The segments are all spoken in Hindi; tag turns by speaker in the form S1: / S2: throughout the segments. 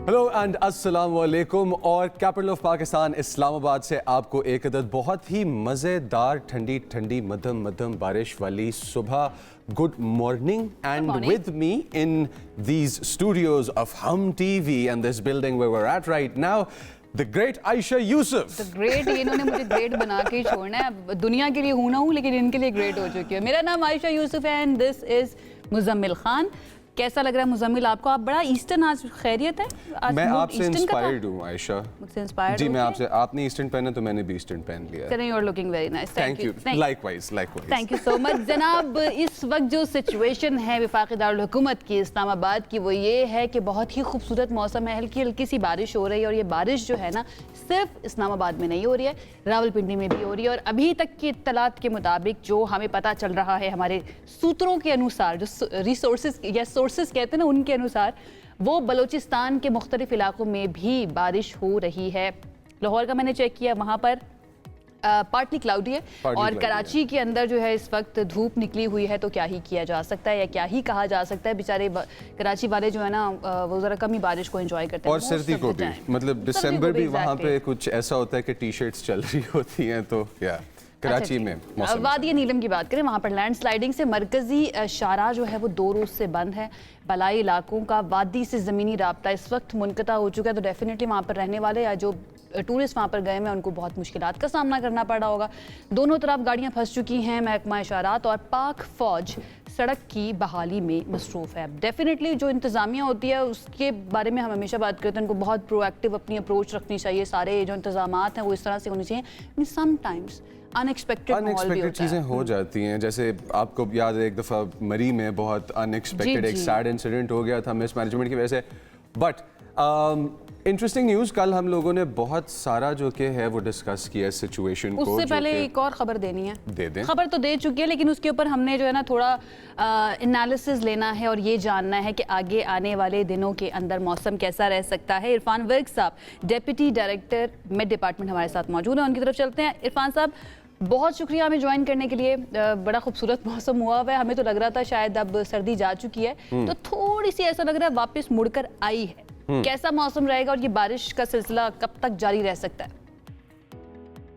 S1: हेलो एंड अस्सलाम वालेकुम। और कैपिटल ऑफ पाकिस्तान इस्लामाबाद से आपको एक अदद बहुत ही मज़ेदार ठंडी ठंडी मध्यम मध्यम बारिश वाली सुबह। Good morning and with me in these studios of Hum TV and this building where we are at right now the great Ayesha Yousuf.
S2: The great, इन्होंने मुझे ग्रेट बना के ही छोड़ना है। दुनिया के लिए हूं ना हूं, लेकिन इनके लिए ग्रेट हो चुकी है। मेरा नाम आयशा यूसुफ है and this is Muzammil Khan. कैसा लग रहा है मुजम्मिल आपको? आप बड़ा ईस्टर्न, आज खैरियत है? आज
S1: मैं आपसे इंस्पायर्ड हूँ आयशा।
S2: मुझसे इंस्पायर्ड?
S1: जी मैं आपसे, आपने ईस्टर्न पहना तो मैंने भी ईस्टर्न पहन लिया।
S2: करें, you are looking very nice.
S1: Thank you. Likewise likewise.
S2: Thank you so much जनाब। इस वक्त जो सिचुएशन है वफाकी दारुल हुकूमत की इस्लामाबाद की, वो ये है कि बहुत ही खूबसूरत मौसम है, हल्की हल्की सी बारिश हो रही है। और ये बारिश जो है ना, सिर्फ इस्लामाबाद में नहीं हो रही है, रावलपिंडी में भी हो रही है। और अभी तक की इत्तलात के मुताबिक जो हमें पता चल रहा है हमारे सूत्रों के अनुसार, जो रिसोर्सेज या सोर्सेज कहते हैं ना, उनके अनुसार वो बलूचिस्तान के मुख्तलिफ इलाकों में भी बारिश हो रही है। लाहौर का मैंने चेक किया, वहाँ पर पार्टली क्लाउडी है। और कराची के अंदर जो है इस वक्त धूप निकली हुई है। तो क्या ही किया जा सकता है या क्या ही कहा जा सकता है, बेचारे कराची वाले जो है ना, वो जरा कम ही बारिश को एंजॉय करते हैं।
S1: और सर्दी को भी, मतलब दिसंबर भी वहाँ पे कुछ ऐसा होता है कि टी शर्ट्स चल रही होती हैं। तो क्या कराची में मौसम?
S2: वादी नीलम की बात करें, वहाँ पर लैंड स्लाइडिंग से मरकजी शाहराह जो है वो 2 रोज से बंद है। बलाई इलाकों का वादी से ज़मीनी राब्ता इस वक्त मुनक़ता हो चुका है। तो डेफिनेटली वहाँ पर रहने वाले या जो टूरिस्ट वहाँ पर गए हैं उनको बहुत मुश्किलात का सामना करना पड़ा होगा। दोनों तरफ गाड़ियाँ फंस चुकी हैं। महकमा इशारात और पाक फ़ौज सड़क की बहाली में मसरूफ़ है। डेफिनेटली जो इंतज़ामिया होती है उसके बारे में हम हमेशा बात करते हैं, उनको बहुत प्रोएक्टिव अपनी अप्रोच रखनी चाहिए। सारे जो इंतज़ामात हैं वो इस तरह से होने चाहिए। समटाइम्स
S1: अनएक्सपेक्टेड चीज़ें हो जाती हैं। जैसे आपको याद है एक दफ़ा मरी में बहुत अनएक्सपेक्टेड एक सैड इंसिडेंट हो गया था मिसमैनेजमेंट की वजह से। बट इंटरेस्टिंग न्यूज़, कल हम लोगों ने बहुत सारा जो कि है वो डिस्कस किया सिचुएशन को।
S2: उससे पहले एक और खबर देनी है।
S1: दे दें।
S2: खबर तो दे चुकी है, लेकिन उसके ऊपर हमने जो है ना थोड़ा एनालिसिस लेना है और ये जानना है कि आगे आने वाले दिनों के अंदर मौसम कैसा रह सकता है। इरफान वर्क साहब, डेप्यूटी डायरेक्टर मेट डिपार्टमेंट, हमारे साथ मौजूद हैं। उनकी तरफ चलते हैं। इरफान साहब, बहुत शुक्रिया हमें ज्वाइन करने के लिए। बड़ा खूबसूरत मौसम हुआ हुआ है। हमें तो लग रहा था शायद अब सर्दी जा चुकी है, तो थोड़ी सी ऐसा लग रहा है वापस मुड़कर आई है। कैसा मौसम रहेगा और ये बारिश का सिलसिला कब तक जारी रह सकता है?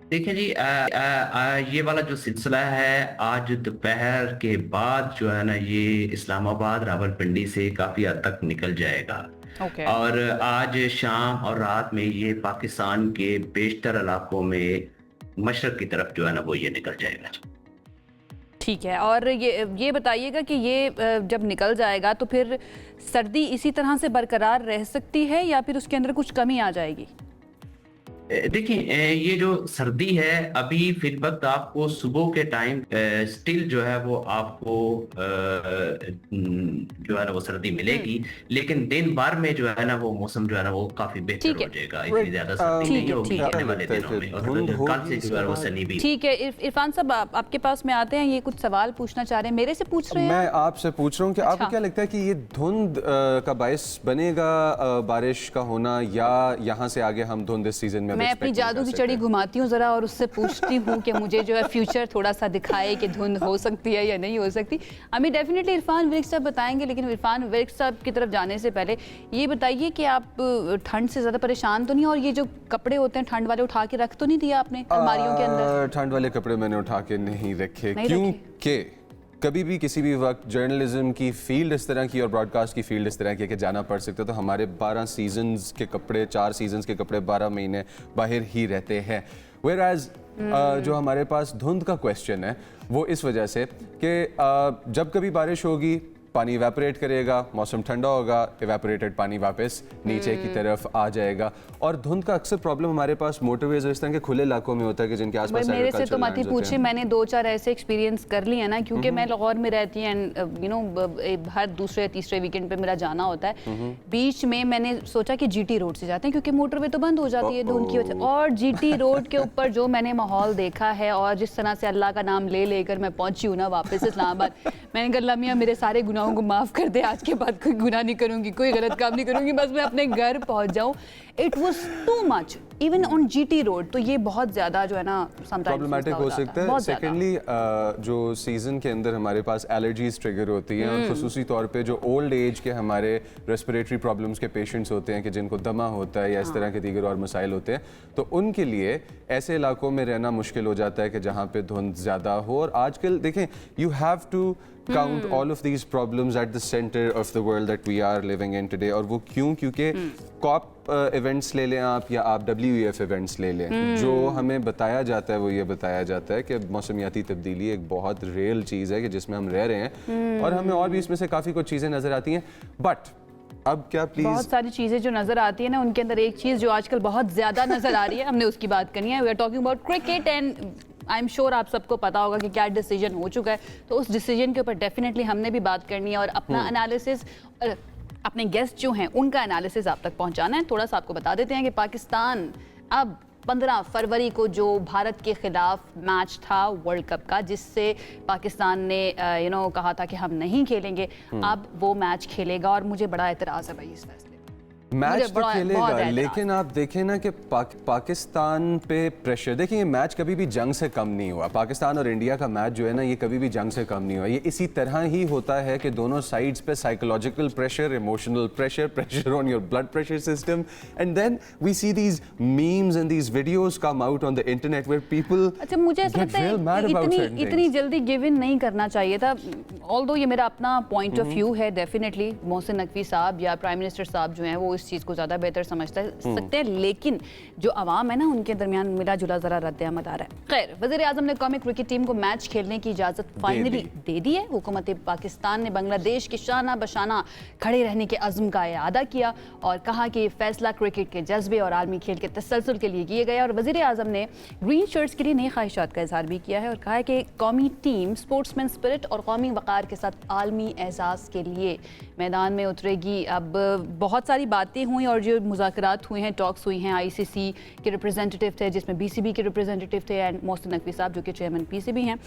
S3: देखिए जी, ये वाला जो सिलसिला है आज दोपहर के बाद जो है ना, ये इस्लामाबाद रावलपिंडी से काफी हद तक निकल जाएगा। और आज शाम और रात में ये पाकिस्तान के बेशतर इलाकों में मशरक की तरफ जो है ना वो ये निकल जाएगा।
S2: ठीक है। और ये बताइएगा कि ये जब निकल जाएगा तो फिर सर्दी इसी तरह से बरकरार रह सकती है या फिर उसके अंदर कुछ कमी आ जाएगी?
S3: देखिए, ये जो सर्दी है अभी फिल वक्त आपको सुबह के टाइम स्टिल जो है वो आपको जो है ना वो सर्दी मिलेगी, लेकिन दिन भर में जो है ना वो मौसम जो है ना वो काफी बेहतर हो जाएगा। इतनी ज्यादा सर्दी नहीं होगी आने वाले दिनों में, और कल से इस बार वो सनी भी।
S2: ठीक है इरफान साहब, आपके पास में आते हैं। ये कुछ सवाल पूछना चाह रहे हैं, मेरे से पूछ रहे हैं?
S1: मैं आपसे पूछ रहा हूँ कि आपको क्या लगता है कि ये धुंध का बायस बनेगा बारिश का होना, या यहाँ से आगे हम धुंध इस सीजन में?
S2: मैं अपनी जादू की चड़ी घुमाती हूँ जरा और उससे पूछती हूँ कि मुझे जो है फ्यूचर थोड़ा सा दिखाए कि धुंध हो सकती है या नहीं हो सकती। हमें डेफिनेटली इरफान विर्क साहब बताएंगे, लेकिन इरफान विर्क साहब की तरफ जाने से पहले ये बताइए कि आप ठंड से ज़्यादा परेशान तो नहीं? और ये जो कपड़े होते हैं ठंड वाले उठा के रख तो नहीं दिया आपने अलमारियों के अंदर?
S1: ठंड वाले कपड़े मैंने उठा के नहीं रखे, क्योंकि कभी भी किसी भी वक्त जर्नलिज्म की फील्ड इस तरह की और ब्रॉडकास्ट की फील्ड इस तरह की कि जाना पड़ सकता है। तो हमारे 12 सीजन्स के कपड़े, 4 सीजन्स के कपड़े 12 महीने बाहर ही रहते हैं। वेयर एज जो हमारे पास धुंध का क्वेश्चन है वो इस वजह से कि जब कभी बारिश होगी पानी इवेपोरेट करेगा, मौसम ठंडा होगा, इवेपोरेटेड पानी वापस नीचे की तरफ आ जाएगा। और धुंध का अक्सर प्रॉब्लम हमारे पास मोटरवेज इस तरह के खुले इलाकों में होता है कि जिनके आसपास
S2: मेरे से तो मत ही पूछिए, मैंने 2-4 ऐसे एक्सपीरियंस कर लिए ना, क्योंकि मैं लाहौर में रहती हूँ एंड यू नो हर दूसरे तीसरे वीकेंड पे मेरा जाना होता है। बीच में मैंने सोचा कि जीटी रोड से जाते हैं क्योंकि मोटरवे तो बंद हो जाती है धुंध की वजह से। और जीटी रोड के ऊपर जो मैंने माहौल देखा है और जिस तरह से अल्लाह का नाम ले लेकर मैं पहुंची हूँ ना वापस इस्लामाबाद, मैंने कहा अल्लाह मियां मेरे सारे गुनाहों को माफ़ कर दे, आज के बाद कोई गुनाह नहीं करूँगी, कोई गलत काम नहीं करूँगी, बस मैं अपने घर पहुँच जाऊँ। It was too much even on GT road, तो ये बहुत ज़्यादा जो है ना
S1: प्रॉब्लमेटिक हो सकता है। सेकेंडली जो सीज़न के अंदर हमारे पास एलर्जीज ट्रिगर होती हैं, और खुसूसी तौर पे जो ओल्ड एज के हमारे रेस्पिरेटरी प्रॉब्लम्स के पेशेंट्स होते हैं कि जिनको दमा होता है या इस तरह के दीगर और मसाइल होते हैं, तो उनके लिए ऐसे इलाकों में रहना मुश्किल हो जाता है कि जहाँ पे धुंध ज़्यादा हो। और आजकल देखें, you have to count all of these problems at the center of the world that we are living in today। और वो क्यों? क्योंकि COP इवेंट्स ले लें आप, या आप WEF इवेंट्स ले लें, जो हमें बताया जाता है वो ये बताया जाता है कि मौसमियाती तब्दीली एक बहुत रियल चीज़ है कि जिसमें हम रह रहे हैं, और हमें और भी इसमें से काफ़ी कुछ चीज़ें नज़र आती हैं। बट अब क्या प्लीज,
S2: बहुत सारी चीज़ें जो नज़र आती है ना, उनके अंदर एक चीज़ जो आजकल बहुत ज़्यादा नज़र आ रही है, हमने उसकी बात करनी है। We are talking about cricket, and I am sure आप सबको पता होगा कि क्या डिसीजन हो चुका है, तो उस डिसीजन के ऊपर डेफिनेटली हमने भी बात करनी है और अपना एनालिसिस, अपने गेस्ट जो हैं उनका एनालिसिस आप तक पहुंचाना है। थोड़ा सा आपको बता देते हैं कि पाकिस्तान अब 15 फरवरी को जो भारत के खिलाफ मैच था वर्ल्ड कप का, जिससे पाकिस्तान ने कहा था कि हम नहीं खेलेंगे, अब वो मैच खेलेगा, और मुझे बड़ा एतराज़ है भाई इस फैसले।
S1: मैच तो खेलेगा, लेकिन आप देखें ना कि पाकिस्तान पे प्रेशर, देखिए ये मैच कभी भी जंग से कम नहीं हुआ। पाकिस्तान और इंडिया का मैच जो है ना, ये कभी भी जंग से कम नहीं हुआ। ये इसी तरह ही होता है कि दोनों साइड्स पे psychological pressure, emotional pressure, pressure on your blood pressure system, and then we see these memes and these videos come out on the internet where people.
S2: अच्छा, मुझे ऐसा लगता है इतनी जल्दी गिव इन नहीं करना चाहिए था। ऑल्दो ये मेरा अपना पॉइंट ऑफ व्यू है, डेफिनेटली मोहसिन नकवी साहब या प्राइम मिनिस्टर साहब जो हैं वो इस चीज़ को ज़्यादा बेहतर समझते हैं, लेकिन जो आवाम है ना, उनके दरमियान मिला जुला ज़रा रद्द अमल आ रहा है। खैर, वज़ीर आज़म ने कौमी क्रिकेट टीम को मैच खेलने की इजाज़त फाइनली दे दी है। हुकूमत पाकिस्तान ने बांग्लादेश के शाना बशाना खड़े रहने के अज़्म का इआदा किया और कहा कि ये फैसला क्रिकेट के जज्बे और आलमी खेल के तसलसल के लिए किया गया। और वज़ीर आज़म ने ग्रीन शर्ट्स के लिए नई ख्वाहिशात का इजहार भी किया है और कहा है कि कौमी टीम स्पोर्ट्समैन स्पिरिट और कौमी वक़ार के साथ आलमी एहसास के लिए मैदान में उतरेगी। अब बहुत सारी बातें हुई और जो मुज़ाकरात हुए हैं, टॉक्स हुई हैं, ICC के रिप्रेजेंटेटिव थे, जिसमें BCB के रिप्रेजेंटेटिव थे, एंड मोहसिन नकवी साहब जो कि चेयरमैन PCB हैं,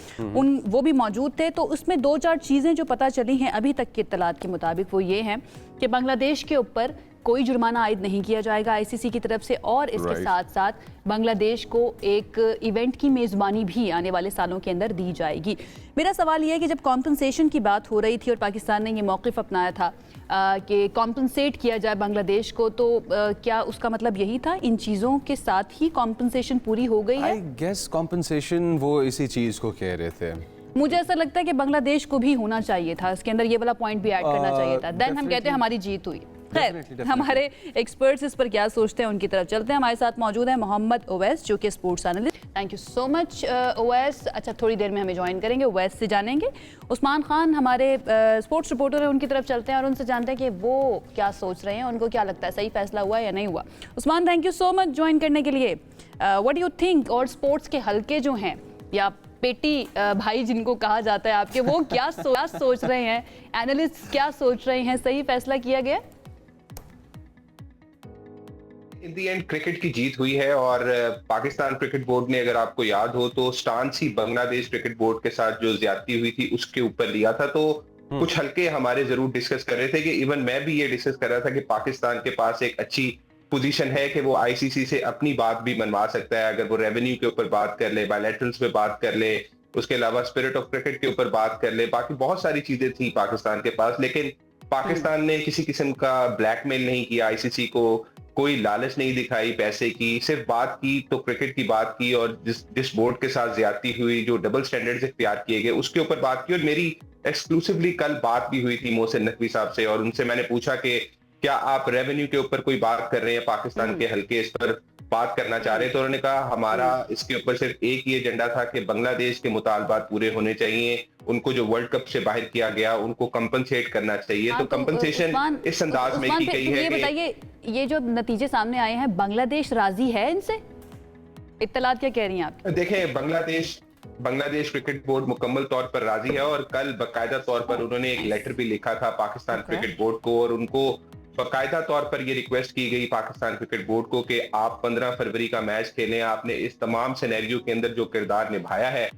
S2: वो भी मौजूद थे। तो उसमें 2-4 चीज़ें जो पता चली हैं अभी तक की इत्तलात के मुताबिक, वो ये हैं कि बांग्लादेश के ऊपर कोई जुर्माना आयद नहीं किया जाएगा ICC की तरफ से, और इसके साथ साथ बांग्लादेश को एक इवेंट की मेज़बानी भी आने वाले सालों के अंदर दी जाएगी। मेरा सवाल यह है कि जब कॉम्पनसेशन की बात हो रही थी और पाकिस्तान ने ये मौक़िफ़ अपनाया था कि कॉम्पनसेट किया जाए बांग्लादेश को, तो क्या उसका मतलब यही था? इन चीज़ों के साथ ही कॉम्पनसेशन पूरी हो गई है?
S1: आई गेस कॉम्पनसेशन वो इसी चीज़ को कह रहे थे।
S2: मुझे ऐसा लगता है कि बांग्लादेश को भी होना चाहिए था, इसके अंदर ये वाला पॉइंट भी ऐड करना चाहिए था, देन हम कहते हैं हमारी जीत हुई। खैर, हमारे एक्सपर्ट्स इस पर क्या सोचते हैं उनकी तरफ चलते हैं। हमारे साथ मौजूद है मोहम्मद ओवैस जो कि sports analyst. Thank you so much Owais. अच्छा, थोड़ी देर में हमें ज्वाइन करेंगे, ओवैस से जानेंगे। उस्मान खान हमारे स्पोर्ट्स रिपोर्टर हैं, उनकी तरफ चलते हैं और उनसे जानते हैं कि वो क्या सोच रहे हैं, उनको क्या लगता है सही फैसला हुआ या नहीं हुआ। Usman, thank you so much join करने के लिए। व्हाट डू यू थिंक, और स्पोर्ट्स के हल्के जो हैं या पेटी भाई जिनको कहा जाता है आपके, वो क्या सोच रहे हैं, एनालिस्ट क्या सोच रहे हैं, सही फैसला किया गया?
S4: इन दी एंड क्रिकेट की जीत हुई है और पाकिस्तान क्रिकेट बोर्ड ने, अगर आपको याद हो तो, स्टांस ही बांग्लादेश क्रिकेट बोर्ड के साथ जो ज्यादती हुई थी उसके ऊपर लिया था। तो कुछ हल्के हमारे जरूर डिस्कस कर रहे थे कि इवन मैं भी ये डिस्कस कर रहा था कि पाकिस्तान के पास एक अच्छी पोजीशन है कि वो ICC से अपनी बात भी मनवा सकता है, अगर वो रेवेन्यू के ऊपर बात कर ले, बायलैटरल्स पे बात कर ले, उसके अलावा स्पिरिट ऑफ क्रिकेट के ऊपर बात कर ले, बाकी बहुत सारी चीजें थी पाकिस्तान के पास। लेकिन पाकिस्तान ने किसी किस्म का ब्लैकमेल नहीं किया ICC को, कोई लालच नहीं दिखाई पैसे की, सिर्फ बात की तो क्रिकेट की बात की, और जिस बोर्ड के साथ ज्यादती हुई, जो डबल स्टैंडर्ड्स इख्तियार किए गए, उसके ऊपर बात की। और मेरी एक्सक्लूसिवली कल बात भी हुई थी मोहसिन नकवी साहब से, और उनसे मैंने पूछा कि क्या आप रेवेन्यू के ऊपर कोई बात कर रहे हैं, पाकिस्तान के हल्के इस पर बात करना चाह रहे, तो उन्होंने कहा हमारा इसके ऊपर सिर्फ एक ही एजेंडा था कि बांग्लादेश के मुतालबात पूरे होने चाहिए, उनको जो वर्ल्ड कप से बाहर किया गया उनको कंपनसेट करना चाहिए। तो कंपनसेशन इस अंदाज में की गई है।
S2: ये बताइए, ये जो नतीजे सामने आए हैं, बांग्लादेश राजी है इनसे? इत्तलात क्या कह रही हैं आप?
S4: देखें, बांग्लादेश क्रिकेट बोर्ड मुकम्मल तौर पर राजी है और कल बाकायदा तौर पर उन्होंने एक लेटर भी लिखा था पाकिस्तान क्रिकेट बोर्ड को, और उनको बाकायदा तौर पर ये रिक्वेस्ट की गई पाकिस्तान क्रिकेट बोर्ड को कि आप 15 फरवरी का मैच खेलें। आपने इस तमाम सिनेरियो के अंदर जो किरदार निभाया है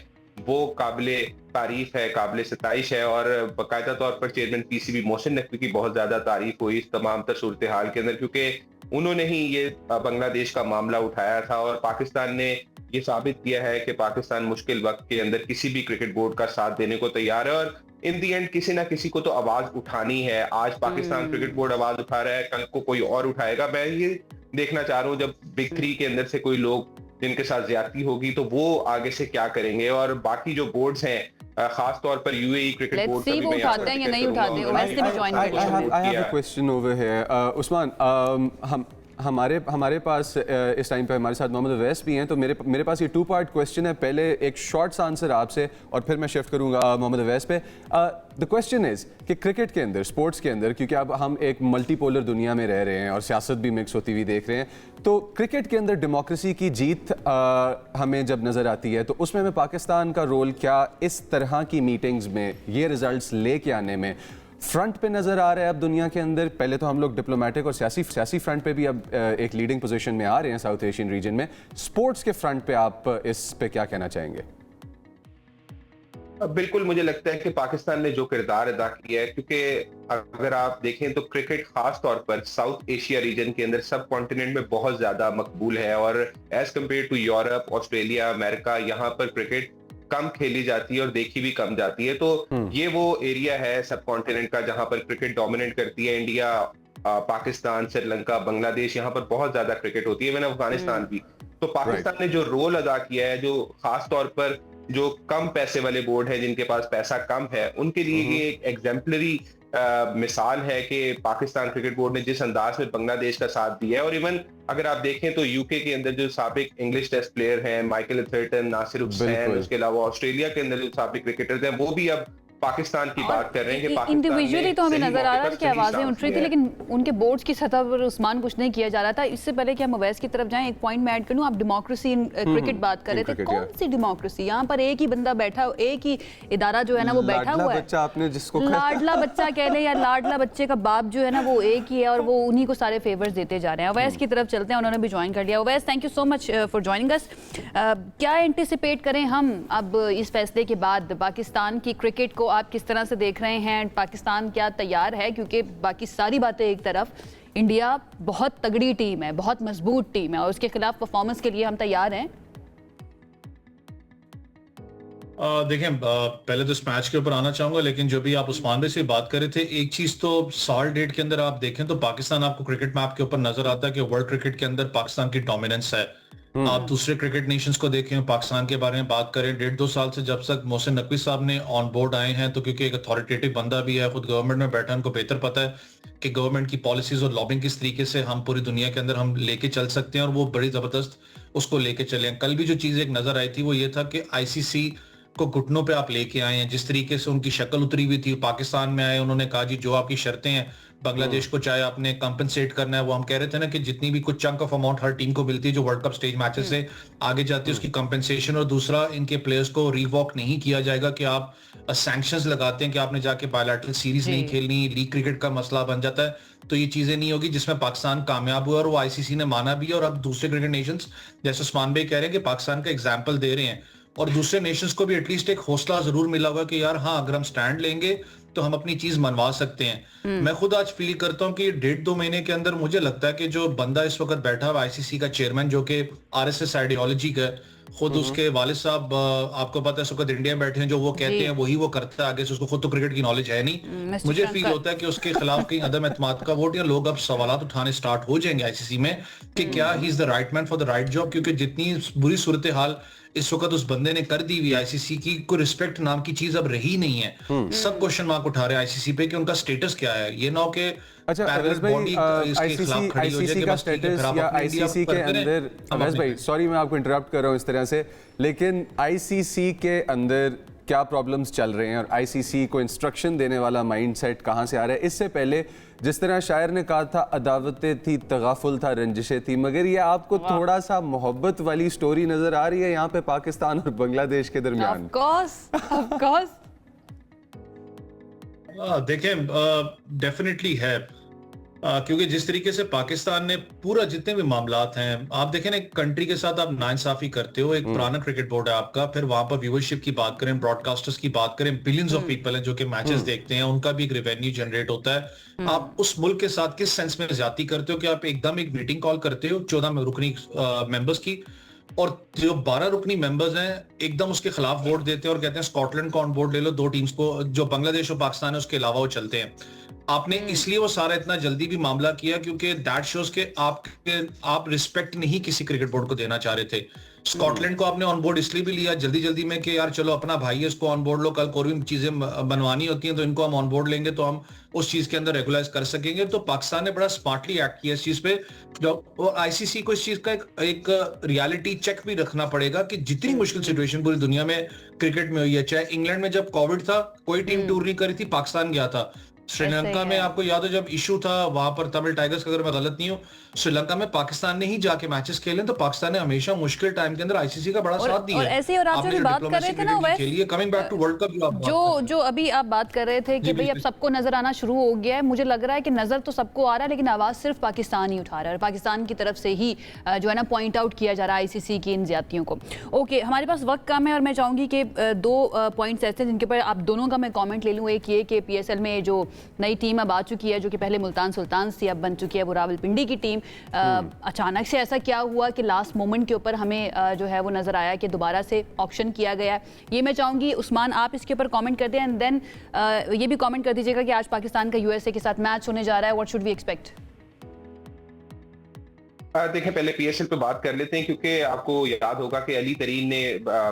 S4: वो काबिले तारीफ है, काबिले सताइश है। और बाकायदा तौर पर चेयरमैन पीसीबी मोहसिन नकवी की बहुत ज्यादा तारीफ हुई इस तमाम तर सूरत हाल के अंदर, क्योंकि उन्होंने ही ये बांग्लादेश का मामला उठाया था और पाकिस्तान ने ये साबित किया है कि पाकिस्तान मुश्किल वक्त के अंदर किसी भी क्रिकेट बोर्ड का साथ देने को तैयार है। और इन दी एंड किसी ना किसी को तो आवाज उठानी है। आज पाकिस्तान क्रिकेट बोर्ड आवाज उठा रहा है, कल को कोई और उठाएगा। मैं ये देखना चाह रहा हूँ जब बिग 3 के अंदर से कोई लोग जिनके साथ ज्यादती होगी तो वो आगे से क्या करेंगे। और बाकी जो बोर्ड्स हैं, खास तौर पर यूएई क्रिकेट बोर्ड
S2: वो उठाते हैं या नहीं उठाते हैं। वैसे भी ज्वाइन कर लिया।
S1: I have a question over here. Usman, हमारे पास इस टाइम पे हमारे साथ मोहम्मद अवैस भी हैं, तो मेरे पास ये 2 पार्ट क्वेश्चन है। पहले एक शॉर्ट्स आंसर आपसे और फिर मैं शिफ्ट करूंगा मोहम्मद अवैस पे। द क्वेश्चन इज कि क्रिकेट के अंदर, स्पोर्ट्स के अंदर, क्योंकि अब हम एक मल्टीपोलर दुनिया में रह रहे हैं और सियासत भी मिक्स होती हुई देख रहे हैं, तो क्रिकेट के अंदर डेमोक्रेसी की जीत हमें जब नज़र आती है तो उसमें पाकिस्तान का रोल क्या इस तरह की मीटिंग्स में ये रिजल्ट्स लेके आने में फ्रंट पे नजर आ रहा है अब दुनिया के अंदर? पहले तो हम लोग डिप्लोमेटिक और सियासी फ्रंट पे भी अब एक लीडिंग पोजीशन में आ रहे हैं साउथ एशियन रीजन में। स्पोर्ट्स के फ्रंट पे आप इस पे क्या कहना चाहेंगे?
S4: बिल्कुल, मुझे लगता है कि पाकिस्तान ने जो किरदार अदा किया है, क्योंकि अगर आप देखें तो क्रिकेट खास तौर पर साउथ एशिया रीजन के अंदर सब कॉन्टिनेंट में बहुत ज्यादा मकबूल है। और as compare to Europe, Australia, America, यहाँ पर क्रिकेट कम खेली जाती है और देखी भी कम जाती है। तो ये वो एरिया है सब कॉन्टिनेंट का जहां पर क्रिकेट डोमिनेट करती है। इंडिया, पाकिस्तान, श्रीलंका, बांग्लादेश, यहाँ पर बहुत ज्यादा क्रिकेट होती है, इवन अफगानिस्तान भी। तो पाकिस्तान ने जो रोल अदा किया है, जो खास तौर पर जो कम पैसे वाले बोर्ड है, जिनके पास पैसा कम है, उनके लिए ये एक एग्जाम्पलरी मिसाल है कि पाकिस्तान क्रिकेट बोर्ड ने जिस अंदाज में बांग्लादेश का साथ दिया है। और इवन अगर आप देखें तो यूके के अंदर जो साबिक इंग्लिश टेस्ट प्लेयर हैं, माइकल एथर्टन, नासिर हुसैन, उसके अलावा ऑस्ट्रेलिया के अंदर जो साबिक क्रिकेटर्स हैं, वो भी अब पाकिस्तान की बात कर रहे हैं कि
S2: इंडिविजुअली तो हमें नजर आ रहा है कि आवाजें उठ रही थी, लेकिन उनके बोर्ड्स की सतह पर उस्मान कुछ नहीं किया जा रहा था। इससे पहले कि हम अवैस की तरफ जाएं, एक पॉइंट मैं ऐड करूं। आप डेमोक्रेसी इन क्रिकेट बात कर रहे थे, कौन सी डेमोक्रेसी? यहाँ पर एक ही बंदा बैठा, एक ही इदारा जो है ना वो बैठा हुआ है।
S1: बच्चा आपने जिसको
S2: लाडला बच्चा कह ले या लाडला बच्चे का बाप जो है ना वो एक ही है और वो उन्हीं को सारे फेवर्स देते जा रहे हैं। अवैस की तरफ चलते हैं, उन्होंने भी ज्वाइन कर लिया। Awais, thank you so much for joining us. क्या एंटिसिपेट करें हम अब इस फैसले के बाद? पाकिस्तान की क्रिकेट को आप किस तरह से देख रहे हैं? पाकिस्तान क्या तैयार है? क्योंकि बाकी सारी बातें एक तरफ, इंडिया बहुत तगड़ी टीम है, बहुत मजबूत टीम है और उसके खिलाफ परफॉर्मेंस के लिए हम तैयार हैं।
S5: देखें, पहले तो इस मैच के ऊपर आना चाहूंगा, लेकिन जो भी आप उस्मान भाई से बात कर रहे थे, एक चीज तो साल डेट के अंदर आप देखें तो पाकिस्तान आपको क्रिकेट मैप के ऊपर नजर आता है कि वर्ल्ड क्रिकेट के अंदर पाकिस्तान की डोमिनेंस है। आप दूसरे क्रिकेट नेशंस को देखें, पाकिस्तान के बारे में बात करें, 1.5-2 साल से जब तक मोहसिन नकवी साहब ने ऑन बोर्ड आए हैं, तो क्योंकि एक अथॉरिटेटिव बंदा भी है, खुद गवर्नमेंट में बैठा है, उनको बेहतर पता है कि गवर्नमेंट की पॉलिसीज और लॉबिंग किस तरीके से हम पूरी दुनिया के अंदर हम लेके चल सकते हैं, और वो बड़ी जबरदस्त उसको लेके चले। कल भी जो चीज एक नजर आई थी वो ये था कि आईसीसी को घुटनों पे आप लेके आए हैं। जिस तरीके से उनकी शक्ल उतरी हुई थी, पाकिस्तान में आए, उन्होंने कहा जी जो आपकी शर्तें हैं, बांग्लादेश को चाहे आपने कंपनसेट करना है, वो हम कह रहे थे ना कि जितनी भी कुछ chunk of amount her team को मिलती है जो वर्ल्ड कप स्टेज मैचेस से आगे जाती है, उसकी कंपनसेशन। और दूसरा, इनके प्लेयर्स को रिवॉक नहीं किया जाएगा कि आप सैंक्शंस लगाते हैं कि आपने जाके बायलैटरल सीरीज नहीं खेलनी, लीग क्रिकेट का मसला बन जाता है, तो ये चीजें नहीं होगी, जिसमें पाकिस्तान कामयाब हुआ और वो आईसीसी ने माना भी। और अब दूसरे क्रिकेट नेशंस, जैसे उस्मान भाई कह रहे हैं कि पाकिस्तान का एग्जाम्पल दे रहे हैं, और दूसरे नेशंस को भी एटलीस्ट एक हौसला जरूर मिला होगा कि यार हाँ, अगर हम स्टैंड लेंगे तो हम अपनी चीज मनवा सकते हैं। मैं खुद आज फील करता हूं कि 1.5-2 महीने के अंदर मुझे लगता है कि जो बंदा इस वक्त बैठा हुआ आईसीसी का चेयरमैन, जो कि आरएसएस आइडियोलॉजी का, खुद उसके वालिद साहब आपको पता है इस वक्त इंडिया में बैठे हैं, जो वो कहते हैं वही वो करता है आगे से, उसको खुद तो क्रिकेट की नॉलेज है नहीं। मुझे फील होता है कि उसके खिलाफ कहीं अदम एतमाद का वोट, या लोग अब सवालात उठाने स्टार्ट हो जाएंगे आईसीसी में कि क्या he is the right man for the right job. क्योंकि जितनी बुरी सूरत हाल इस वक्त उस बंदे ने कर दी हुई आईसीसी की, कोई रिस्पेक्ट नाम की चीज अब रही नहीं है। सब क्वेश्चन मार्क उठा रहे हैं आईसीसी पे कि उनका स्टेटस क्या है। ये ना हो कि
S1: अच्छा अवैस भाई, आईसीसी का स्टेटस या आईसीसी के अंदर, अवैस भाई सॉरी मैं आपको इंटरप्ट कर रहा हूं इस तरह से, लेकिन आईसीसी के अंदर क्या प्रॉब्लम्स चल रहे हैं और आईसीसी को इंस्ट्रक्शन देने वाला माइंडसेट कहां से आ रहा है? इससे पहले जिस तरह शायर ने कहा था, अदावतें थी, तगाफुल था, रंजिशें थी, मगर ये आपको थोड़ा सा मोहब्बत वाली स्टोरी नजर आ रही है यहाँ पे पाकिस्तान और बांग्लादेश के दरमियान?
S2: ऑफ कोर्स
S5: देखें, डेफिनेटली है। क्योंकि जिस तरीके से पाकिस्तान ने पूरा जितने भी मामलात हैं, आप देखें ना, कंट्री के साथ आप नाइंसाफी करते हो, एक पुराना क्रिकेट बोर्ड है आपका, फिर वहां पर व्यूअरशिप की बात करें, ब्रॉडकास्टर्स की बात करें, बिलियंस ऑफ पीपल हैं जो कि मैचेस देखते हैं, उनका भी एक रेवेन्यू जनरेट होता है। आप उस मुल्क के साथ किस सेंस में ज्यादती करते हो कि आप एकदम एक मीटिंग कॉल करते हो 14 रुकनी मेंबर्स की, और जो 12 रुकनी मेंबर्स हैं एकदम उसके खिलाफ वोट देते हैं और कहते हैं स्कॉटलैंड को ऑन बोर्ड ले लो, 2 टीम्स को, जो बांग्लादेश और पाकिस्तान है उसके अलावा वो चलते हैं। आपने इसलिए वो सारा इतना जल्दी भी मामला किया क्योंकि दैट शोज के आप रिस्पेक्ट नहीं किसी क्रिकेट बोर्ड को देना चाह रहे थे। स्कॉटलैंड को आपने ऑन बोर्ड इसलिए भी लिया जल्दी जल्दी में कि यार चलो अपना भाई है, इसको ऑन बोर्ड लो, कल कोई भी चीजें बनवानी होती हैं तो इनको हम ऑन बोर्ड लेंगे तो हम उस चीज के अंदर रेगुलाइज कर सकेंगे। तो पाकिस्तान ने बड़ा स्मार्टली एक्ट किया इस चीज पे, और आईसीसी को इस चीज का एक रियलिटी चेक भी रखना पड़ेगा कि जितनी मुश्किल सिचुएशन पूरी दुनिया में क्रिकेट में हुई है, चाहे इंग्लैंड में जब कोविड था कोई टीम टूर नहीं करी थी, पाकिस्तान गया था। श्रीलंका में आपको याद हो जब इशू था वहां पर तमिल टाइगर्स का, अगर मैं गलत नहीं हूँ, श्रीलंका में पाकिस्तान ने ही जाके मैचेस खेले, तो पाकिस्तान ने हमेशा मुश्किल टाइम के अंदर आईसीसी का बड़ा साथ दिया।
S2: और ऐसे और आप जो बात कर रहे थे ना वैसे,
S5: coming back to world cup,
S2: जो अभी आप बात कर रहे थे कि भाई अब सबको नजर आना शुरू हो गया है, मुझे लग रहा है कि नजर तो सबको आ रहा है लेकिन आवाज सिर्फ पाकिस्तान ही उठा रहा है, पाकिस्तान की तरफ से ही जो है ना पॉइंट आउट किया जा रहा है आईसीसी की इन ज्यादतियों को। ओके, हमारे पास वक्त कम है और मैं चाहूंगी कि 2 पॉइंट्स ऐसे जिनके ऊपर आप दोनों का मैं कॉमेंट ले लूँ। एक ये कि पीएसएल में जो नई टीम अब आ चुकी है, जो कि पहले मुल्तान सुल्तान्स थी, अब बन चुकी है वो रावलपिंडी की टीम, अचानक से ऐसा क्या हुआ कि लास्ट मोमेंट के ऊपर हमें जो है वो नजर आया कि दोबारा से ऑक्शन किया गया। ये मैं चाहूंगी उस्मान आप इसके ऊपर कमेंट कर दें, एंड देन ये भी कमेंट कर दीजिएगा कि आज पाकिस्तान का यूएसए के साथ मैच होने जा रहा है, व्हाट शुड वी एक्सपेक्ट?
S4: देखें, पहले पीएसएल पे बात कर लेते हैं क्योंकि आपको याद होगा कि अली तरीन ने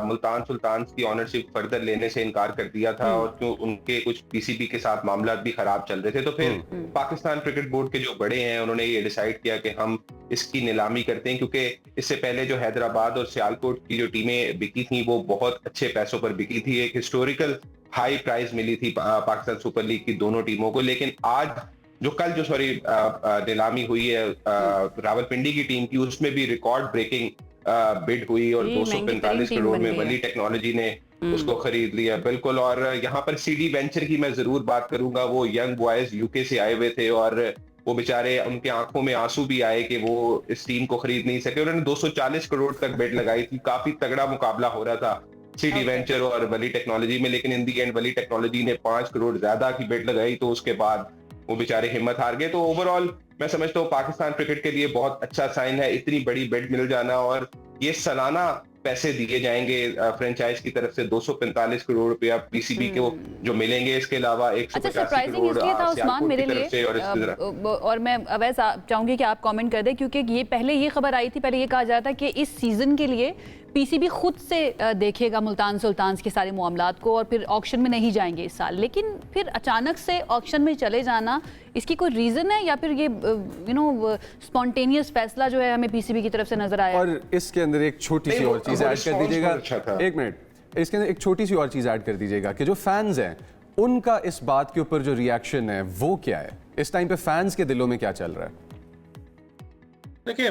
S4: मुल्तान सुल्तान्स की ऑनरशिप फर्दर लेने से इनकार कर दिया था, और क्यों उनके कुछ पीसीबी के साथ मामला भी खराब चल रहे थे, तो फिर पाकिस्तान क्रिकेट बोर्ड के जो बड़े हैं उन्होंने ये डिसाइड किया कि हम इसकी नीलामी करते हैं, क्योंकि इससे पहले जो हैदराबाद और सियालकोट की जो टीमें बिकी थी वो बहुत अच्छे पैसों पर बिकी थी, एक हिस्टोरिकल हाई प्राइस मिली थी पाकिस्तान सुपर लीग की दोनों टीमों को। लेकिन आज कल जो नीलामी हुई है रावलपिंडी की टीम की, उसमें भी रिकॉर्ड ब्रेकिंग बिड हुई और 245 करोड़ में वली टेक्नोलॉजी ने उसको खरीद लिया। बिल्कुल, और यहाँ पर सीडी वेंचर की मैं जरूर बात करूंगा। वो यंग बॉयज यूके से आए हुए थे और वो बेचारे, उनके आंखों में आंसू भी आए कि वो इस टीम को खरीद नहीं सके। उन्होंने 240 करोड़ तक बिड लगाई थी, काफी तगड़ा मुकाबला हो रहा था सीडी वेंचर और वली टेक्नोलॉजी में, लेकिन इन दी एंड वली टेक्नोलॉजी ने 5 करोड़ ज्यादा की बिड लगाई, तो उसके बाद वो बेचारे हिम्मत हार गए। तो ओवरऑल मैं समझता हूँ पाकिस्तान क्रिकेट के लिए बहुत अच्छा साइन है इतनी बड़ी बिड मिल जाना, और ये सालाना पैसे दिए जाएंगे फ्रेंचाइज की तरफ से 245 करोड़ रुपया पीसीबी को जो मिलेंगे, इसके अलावा 185 करोड़
S2: उस्मान मेरे लिए, और मैं अवैस चाहूंगी कि आप कमेंट कर दें क्योंकि ये पहले ये खबर आई थी, पहले ये कहा जा रहा था कि इस सीजन के लिए पीसीबी खुद से देखेगा मुल्तान सुल्तान्स के सारे मामलात को और फिर ऑक्शन में नहीं जाएंगे इस साल, लेकिन फिर अचानक से ऑक्शन में चले जाना, इसकी कोई रीजन है या फिर ये स्पॉन्टेनियस फैसला जो है हमें पीसीबी की तरफ से नजर आया?
S1: और इसके अंदर एक छोटी सी और चीज ऐड कर दीजिएगा, एक मिनट, इसके अंदर एक छोटी सी और चीज ऐड कर दीजिएगा कि जो फैंस हैं उनका इस बात के ऊपर जो रिएक्शन है वो क्या है, इस टाइम पे फैंस के दिलों में क्या चल रहा है?
S5: देखिए,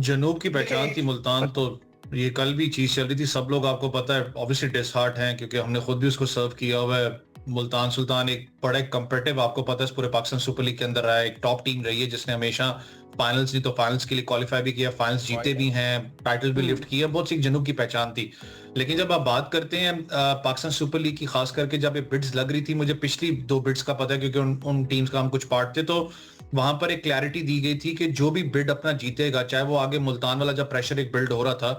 S5: जनूब की पहचान थी मुल्तान, तो ये कल भी चीज चल रही थी, सब लोग आपको पता है ऑब्वियसली डिसहार्ट हैं क्योंकि हमने खुद भी उसको सर्व किया हुआ है। मुल्तान सुल्तान एक बड़ा कंपेटिटिव, आपको पता है, पूरे पाकिस्तान सुपर लीग के अंदर रहा है, एक टॉप टीम रही है जिसने हमेशा फाइनल्स नहीं तो फाइनल्स के लिए क्वालिफाई भी किया, फाइनल्स जीते भी हैं, टाइटल भी लिफ्ट किया, बहुत सी जनूब की पहचान थी। लेकिन जब आप बात करते हैं पाकिस्तान सुपर लीग की, खास करके जब ये बिड्स लग रही थी, मुझे पिछली 2 बिड्स का पता है क्योंकि उन टीम्स का हम कुछ पार्ट थे, तो वहां पर एक क्लैरिटी दी गई थी कि जो भी बिड अपना जीतेगा, चाहे वो आगे मुल्तान वाला जब प्रेशर एक बिल्ड हो रहा था,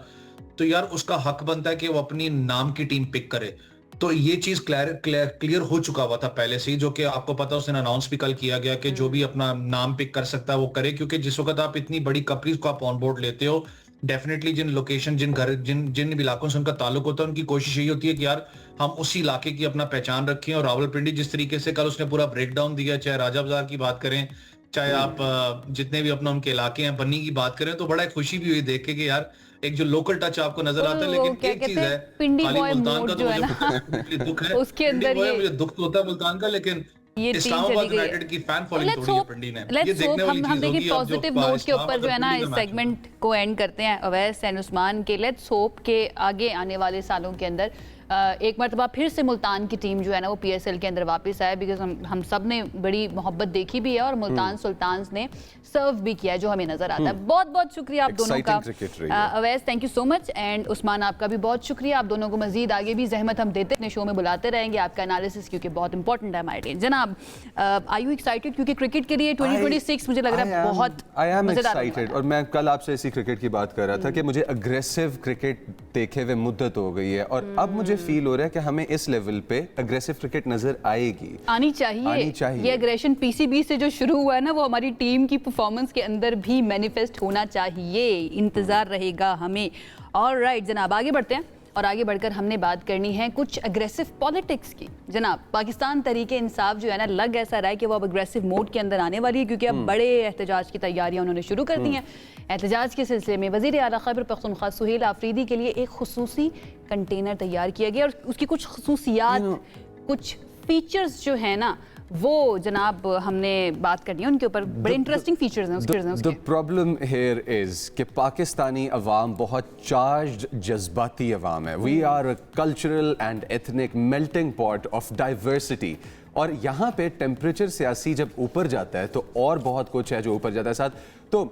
S5: तो यार उसका हक बनता है कि वो अपनी नाम की टीम पिक करे। तो ये चीज क्लियर हो चुका हुआ था पहले से ही, जो कि आपको पता है उसने अनाउंस भी कल किया गया कि जो भी अपना नाम पिक कर सकता है वो करे, क्योंकि जिस वक्त आप इतनी बड़ी कंपनीज को आप ऑन बोर्ड लेते हो, डेफिनेटली जिन लोकेशन, जिन घर, जिन इलाकों से उनका ताल्लुक होता है, उनकी कोशिश यही होती है कि यार हम उसी इलाके की अपना पहचान रखें। और रावलपिंडी जिस तरीके से कल उसने पूरा ब्रेक डाउन दिया, चाहे राजा बाजार की बात करें, चाहे आप जितने भी अपना उनके इलाके हैं, बन्नी की बात करें, तो बड़ा खुशी भी हुई देख के कि यार एक जो लोकल टच आपको नजर आता है। लेकिन एक चीज है, खाली मुल्तान का तो मुझे दुख है, उसके अंदर मुझे दुख तो होता है मुल्तान का, लेकिन इस्लामाबाद यूनाइटेड की फैन फॉलोइंग थोड़ी है पिंडी ने, ये देखने वाली चीज होगी। हम
S2: पॉजिटिव नोट के ऊपर जो है ना इस सेगमेंट को एंड करते हैं अवैस एंड उस्मान के। लेट्स होप के आगे आने वाले सालों के अंदर एक मरतबा फिर से मुल्तान की टीम जो है ना वो PSL के अंदर वापस आए, बिकॉज हम सब ने बड़ी मोहब्बत देखी भी है और मुल्तान सुल्तान्स ने सर्व भी किया है, जो हमें नजर आता है। बहुत बहुत शुक्रिया आप दोनों का Awais, thank you so much, and Usman आपका भी बहुत शुक्रिया। आप दोनों को मजीद आगे भी जहमत हम देते अपने शो में बुलाते रहेंगे, आपका एनालिसिस क्योंकि बहुत इंपॉर्टेंट है हमारे लिए। जनाब, आर यू एक्साइटेड? क्योंकि क्रिकेट के लिए 2026 मुझे लग रहा है बहुत मजेदार होने वाला है।
S1: और मैं कल आपसे इसी क्रिकेट की बात कर रहा था कि मुझे अग्रेसिव क्रिकेट देखे हुए मुद्दत हो गई है, और अब मुझे फील हो रहा है कि हमें इस लेवल पे अग्रेसिव क्रिकेट नजर आएगी,
S2: आनी चाहिए। ये एग्रेशन PCB से जो शुरू हुआ है ना, वो हमारी टीम की परफॉर्मेंस के अंदर भी मैनिफेस्ट होना चाहिए। इंतजार रहेगा हमें। ऑलराइट जनाब, आगे बढ़ते हैं, और आगे बढ़कर हमने बात करनी है कुछ अग्रेसिव पॉलिटिक्स की। जनाब, पाकिस्तान तहरीके इंसाफ जो है ना, लग ऐसा रहा है कि वो अब अग्रेसिव मोड के अंदर आने वाली है, क्योंकि अब बड़े एहतजाज की तैयारियां उन्होंने शुरू कर दी हैं। एहतजाज के सिलसिले में वज़ीर आला खैबर पख्तूनख्वा सुहेल आफरीदी के लिए एक खुसूसी कंटेनर तैयार किया गया, और उसकी कुछ खुसूसियात, कुछ फीचर्स जो है ना, वो जनाब हमने बात करनी है उनके ऊपर। बड़े इंटरेस्टिंग फीचर्स हैं उसके।
S1: द प्रॉब्लम हियर इज कि पाकिस्तानी अवाम बहुत चार्ज्ड जज्बाती अवाम है। We are a cultural and ethnic melting pot of diversity, और यहाँ पे टेम्परेचर सियासी जब ऊपर जाता है तो और बहुत कुछ है जो ऊपर जाता है साथ। तो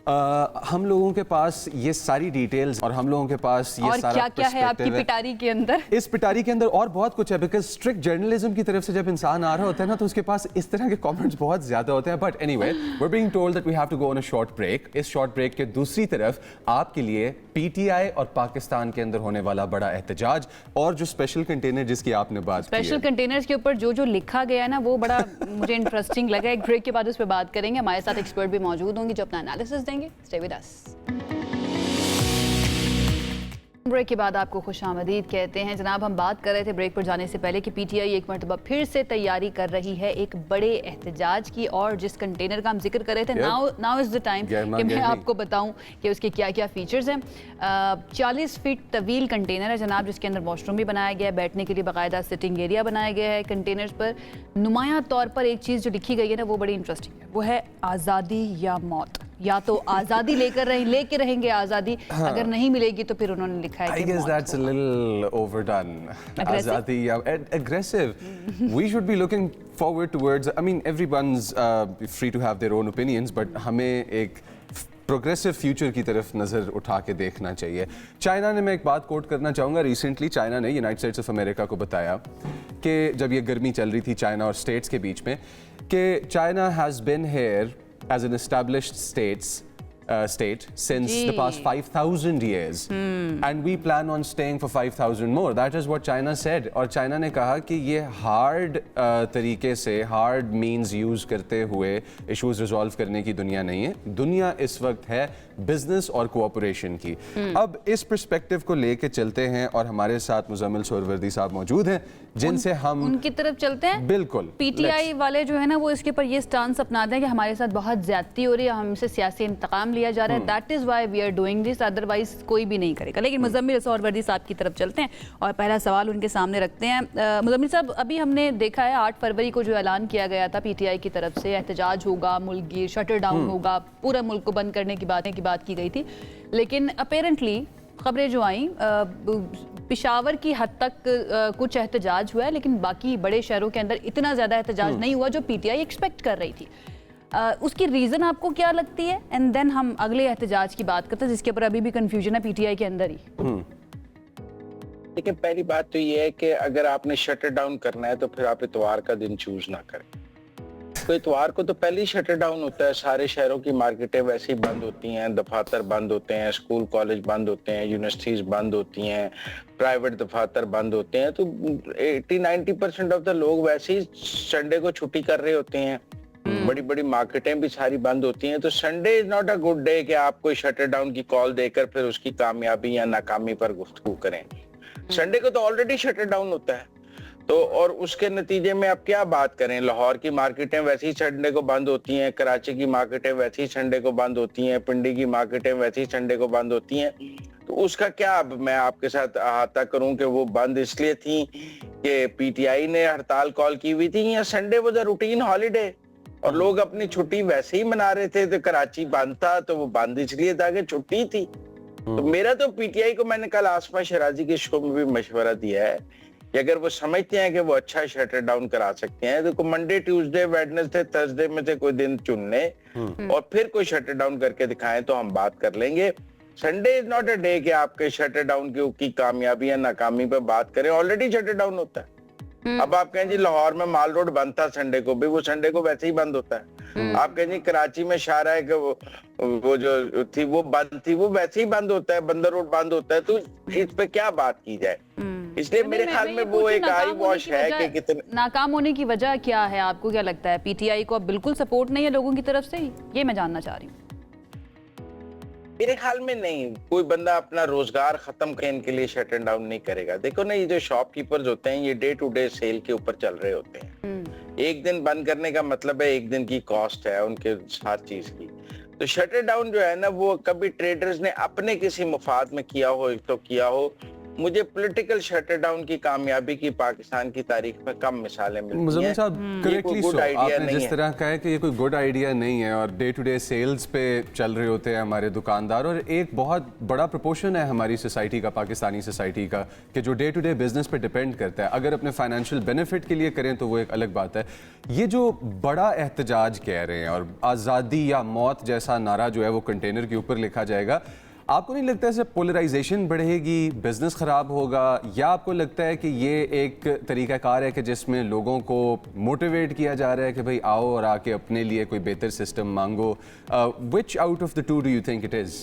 S1: हम लोगों के पास ये सारी डिटेल्स और हम लोगों के पास ये
S2: और
S1: सारा
S2: क्या है आपकी पिटारी के अंदर,
S1: इस पिटारी के अंदर और बहुत कुछ है, बिकॉज स्ट्रिक्ट जर्नलिज्म की तरफ से जब इंसान आ रहा होता है ना, तो उसके पास इस तरह के कमेंट्स बहुत ज्यादा होते हैं। But anyway, we are being told that we have to go on a short break. इस शॉर्ट ब्रेक के दूसरी तरफ आपके लिए PTI और पाकिस्तान के अंदर होने वाला बड़ा एहतजाज, और जो स्पेशल कंटेनर जिसकी आपने बात की,
S2: स्पेशल कंटेनर्स के ऊपर जो लिखा गया है ना, वो बड़ा मुझे इंटरेस्टिंग लगा। एक ब्रेक के बाद उस पर बात करेंगे। हमारे साथ एक्सपर्ट भी मौजूद होंगे जो अपना एनालिसिस देंगे। Stay with us. ब्रेक के बाद आपको खुशामदीद कहते हैं। जनाब, हम बात कर रहे थे ब्रेक पर जाने से पहले कि PTI एक मरतबा फिर से तैयारी कर रही है एक बड़े एहतजाज की, और जिस कंटेनर का हम जिक्र कर रहे थे, नाउ इज़ द टाइम कि मैं आपको बताऊं कि उसके क्या क्या फीचर्स हैं। 40 फीट तवील कंटेनर है जनाब, जिसके अंदर वॉशरूम भी बनाया गया है, बैठने के लिए बाकायदा सिटिंग एरिया बनाया गया है। कंटेनर्स पर नुमायां तौर पर एक चीज़ जो लिखी गई है ना, वो बड़ी इंटरेस्टिंग है, वो है आज़ादी या मौत। या तो आज़ादी लेके रहेंगे आज़ादी, अगर नहीं मिलेगी तो फिर उन्होंने लिखा है
S1: I guess that's a little overdone. Azadi, aggressive. We should be looking forward towards, I mean, everyone's free to have their own opinions, but हमें एक प्रोग्रेसिव फ्यूचर की तरफ नज़र उठा के देखना चाहिए। चाइना ने, मैं एक बात कोट करना चाहूँगा, रिसेंटली चाइना ने यूनाइटेड स्टेट्स ऑफ अमेरिका को बताया कि जब ये गर्मी चल रही थी चाइना और स्टेट्स के बीच में, कि China has been here as an established state since the past 5,000 years, and we plan on staying for 5,000 more. That is what China said. और चाइना ने कहा कि ये हार्ड तरीके से, हार्ड मीन्स यूज़ करते हुए इश्यूज रिजॉल्व करने की दुनिया नहीं है। दुनिया इस वक्त है बिजनेस और कोऑपरेशन की। अब इस पर्सपेक्टिव को लेके चलते हैं, और हमारे साथ मुजम्मिल सोहरवर्दी साहब मौजूद हैं, जिनसे हम
S2: उनकी तरफ चलते हैं।
S1: बिल्कुल।
S2: PTI वाले जो है ना, वो इसके ऊपर ये स्टांस अपनाते हैं कि हमारे साथ बहुत ज्यादती हो रही है, हमसे सियासी इंतकाम लिया जा रहा है, that is why we are doing this, otherwise कोई भी नहीं करेगा। लेकिन मुजम्मिल सोहरवर्दी साहब की तरफ चलते हैं और पहला सवाल उनके सामने रखते हैं। मुजम्मिल साहब, अभी हमने देखा है 8 फरवरी को जो ऐलान किया गया था PTI की तरफ से, एहतजाज होगा, मुल्क गिर, शटर डाउन होगा, पूरा मुल्क को बंद करने की बात की गई थी, लेकिन अपेरेंटली खबरें जो आई, पेशावर की हद तक कुछ एहतजाज हुआ है, लेकिन बाकी बड़े शहरों के अंदर इतना ज़्यादा एहतजाज नहीं हुआ जो PTI एक्सपेक्ट कर रही थी। उसकी रीज़न आपको क्या लगती है? एंड देन हम अगले एहतजाज की बात करते हैं, जिसके ऊपर अभी भी कंफ्यूजन है PTI के अंदर ही।
S6: देखिए, पहली बात तो ये है कि अगर आपने शटर डाउन करना है तो फिर आप इतवार का दिन चूज ना करें। तो इतवार को तो पहले ही शटर डाउन होता है, सारे शहरों की मार्केटें वैसे ही बंद होती हैं, दफातर बंद होते हैं, स्कूल कॉलेज बंद होते हैं, यूनिवर्सिटीज बंद होती हैं, प्राइवेट दफातर बंद होते हैं। तो 80-90% ऑफ द लोग वैसे ही संडे को छुट्टी कर रहे होते हैं, बड़ी बड़ी मार्केटें भी सारी बंद होती हैं। तो Sunday is not a good day कि आप कोई शटर डाउन की कॉल देकर फिर उसकी कामयाबी या नाकामी पर गुफ्तगू करें। संडे को तो ऑलरेडी शटर डाउन होता है, तो और उसके नतीजे में आप क्या बात करें, लाहौर की मार्केटें वैसे ही संडे को बंद होती हैं, कराची की मार्केटें वैसे ही संडे को बंद होती हैं, पिंडी की मार्केटें वैसे ही संडे को बंद होती हैं। तो उसका क्या अब मैं आपके साथ अहाता करूं कि वो बंद इसलिए थी कि PTI ने हड़ताल कॉल की हुई थी, या Sunday was a routine holiday और लोग अपनी छुट्टी वैसे ही मना रहे थे, तो कराची बंद था तो वो बंद इसलिए था कि छुट्टी थी। तो मेरा तो पीटीआई को, मैंने कल आसमा शराजी के शो में भी मशवरा दिया है कि अगर वो समझते हैं कि वो अच्छा शटर डाउन करा सकते हैं तो मंडे, ट्यूसडे, वेडनेसडे, थर्सडे में से कोई दिन चुन ले और फिर कोई शटर डाउन करके दिखाएं तो हम बात कर लेंगे। Sunday is not a day कि आपके शटर डाउन की कामयाबी या नाकामी पे बात करें, ऑलरेडी शटर डाउन होता है। अब आप कहें जी लाहौर में माल रोड बंद था संडे को भी, वो संडे को वैसे ही बंद होता है। आप कहें जी कराची में शाहरा है कि वो जो थी वो बंद थी, वो वैसे ही बंद होता है, बंदर रोड बंद होता है। तो इस पे क्या बात की जाए? इसलिए मेरे ख्याल में वो एक आई वॉश है कि कितने
S2: नाकाम होने की वजह क्या है, आपको क्या लगता है? पीटीआई को अब बिल्कुल सपोर्ट नहीं है लोगों की तरफ से, ये मैं जानना चाह रही हूँ।
S6: मेरे ख्याल में नहीं, कोई बंदा अपना रोजगार खत्म करने के लिए शट डाउन नहीं करेगा। देखो ना, ये जो शॉपकीपर्स होते हैं ये डे टू डे सेल के ऊपर चल रहे होते हैं। एक दिन बंद करने का मतलब है एक दिन की कॉस्ट है उनके हर चीज की। तो शटर डाउन जो है ना, वो कभी ट्रेडर्स ने अपने किसी मुफाद में किया हो तो किया हो। मुझे पॉलिटिकल शटर डाउन की कामयाबी की पाकिस्तान की तारीख में कम मिसालें मिलती हैं।
S1: मुज़म्मिल साहब, करेक्टली सो आपने जिस तरह कहा है कि ये कोई गुड आइडिया नहीं है और डे टू डे सेल्स पे चल रहे होते हैं हमारे दुकानदार, और एक बहुत बड़ा प्रोपोर्शन है हमारी सोसाइटी का, पाकिस्तानी सोसाइटी का, कि जो डे टू डे बिजनेस पे डिपेंड करता है। अगर अपने फाइनेंशियल बेनिफिट के लिए करें तो वो एक अलग बात है। ये जो बड़ा एहतजाज कह रहे हैं और आज़ादी या मौत जैसा नारा जो है वो कंटेनर के ऊपर लिखा जाएगा, आपको नहीं लगता है इससे पोलराइजेशन बढ़ेगी, बिजनेस खराब होगा, या आपको लगता है कि ये एक तरीकाकार है कि जिसमें लोगों को मोटिवेट किया जा रहा है कि भाई आओ और आके अपने लिए कोई बेहतर सिस्टम मांगो? Which out of the two do you think it is?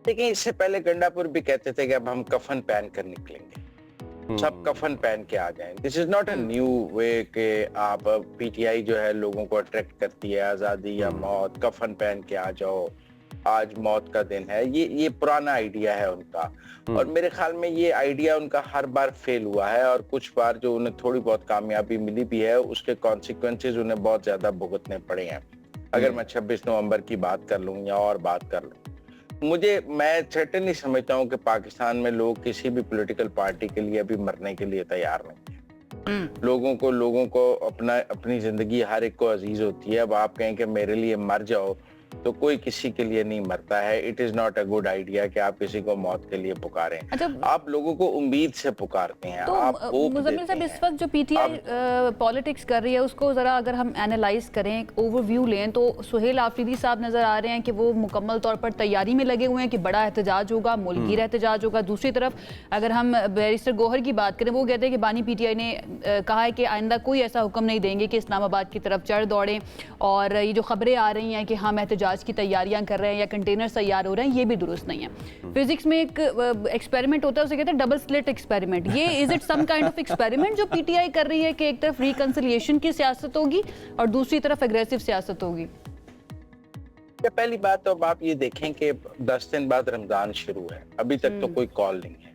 S6: देखिए, इससे पहले गंडापुर भी कहते थे कि अब हम कफन पहन कर निकलेंगे, सब कफन पहन के आ जाएं। This is not a new way कि आप पीटीआई जो है लोगों को अट्रैक्ट करती है, आजादी या मौत, कफन पहन के आ जाओ, आज मौत का दिन है। ये पुराना आइडिया है उनका, और मेरे ख्याल में ये आइडिया उनका हर बार फेल हुआ है, और कुछ बार जो उन्हें थोड़ी बहुत कामयाबी मिली भी है उसके कॉन्सिक्वेंसेज उन्हें बहुत ज्यादा भुगतने पड़े हैं। अगर मैं 26 नवंबर की बात कर लूं या और बात कर लूं, मैं सर्टेनली समझता हूं कि पाकिस्तान में लोग किसी भी पॉलिटिकल पार्टी के लिए अभी मरने के लिए तैयार नहीं है। लोगों को अपनी जिंदगी हर एक को अजीज होती है। अब आप कहें कि मेरे लिए मर जाओ, तो कोई किसी के लिए नहीं मरता है। It is not a good idea कि आप किसी को मौत के लिए पुकारें।
S2: अच्छा,
S6: आप लोगों को उम्मीद से पुकारते हैं।
S2: तो
S6: आप
S2: मुज़म्मिल साहब, इस वक्त जो पीटीआई पॉलिटिक्स कर रही है उसको जरा अगर हम एनालाइज करें, एक ओवरव्यू लें, तो सुहेल आफरीदी साहब नजर आ रहे हैं कि वो मुकम्मल तौर पर तैयारी में लगे हुए हैं कि बड़ा एहतजाज होगा, मुल्कीर एहतजाज होगा। दूसरी तरफ अगर हम बैरिस्टर गौहर की बात करें, वो कहते हैं कि बानी पीटीआई ने कहा है कि आइंदा कोई ऐसा हुक्म नहीं देंगे कि इस्लामाबाद की तरफ चढ़ दौड़ें, और ये जो खबरें आ रही हैं कि हम एहतजाज की तैयारियां कर रहे हैं या कंटेनर तैयार हो रहे हैं, ये भी दुरुस्त नहीं है। फिजिक्स में एक एक्सपेरिमेंट होता है, उसे कहते हैं डबल स्लिट एक्सपेरिमेंट। ये is it some kind of experiment जो पीटीआई कर रही है कि एक तरफ रिकंसिलिएशन की सियासत होगी और दूसरी तरफ एग्रेसिव सियासत होगी?
S6: पहली बात तो अब आप ये देखें कि 10 दिन बाद रमजान शुरू है, अभी तक तो कोई कॉल नहीं है,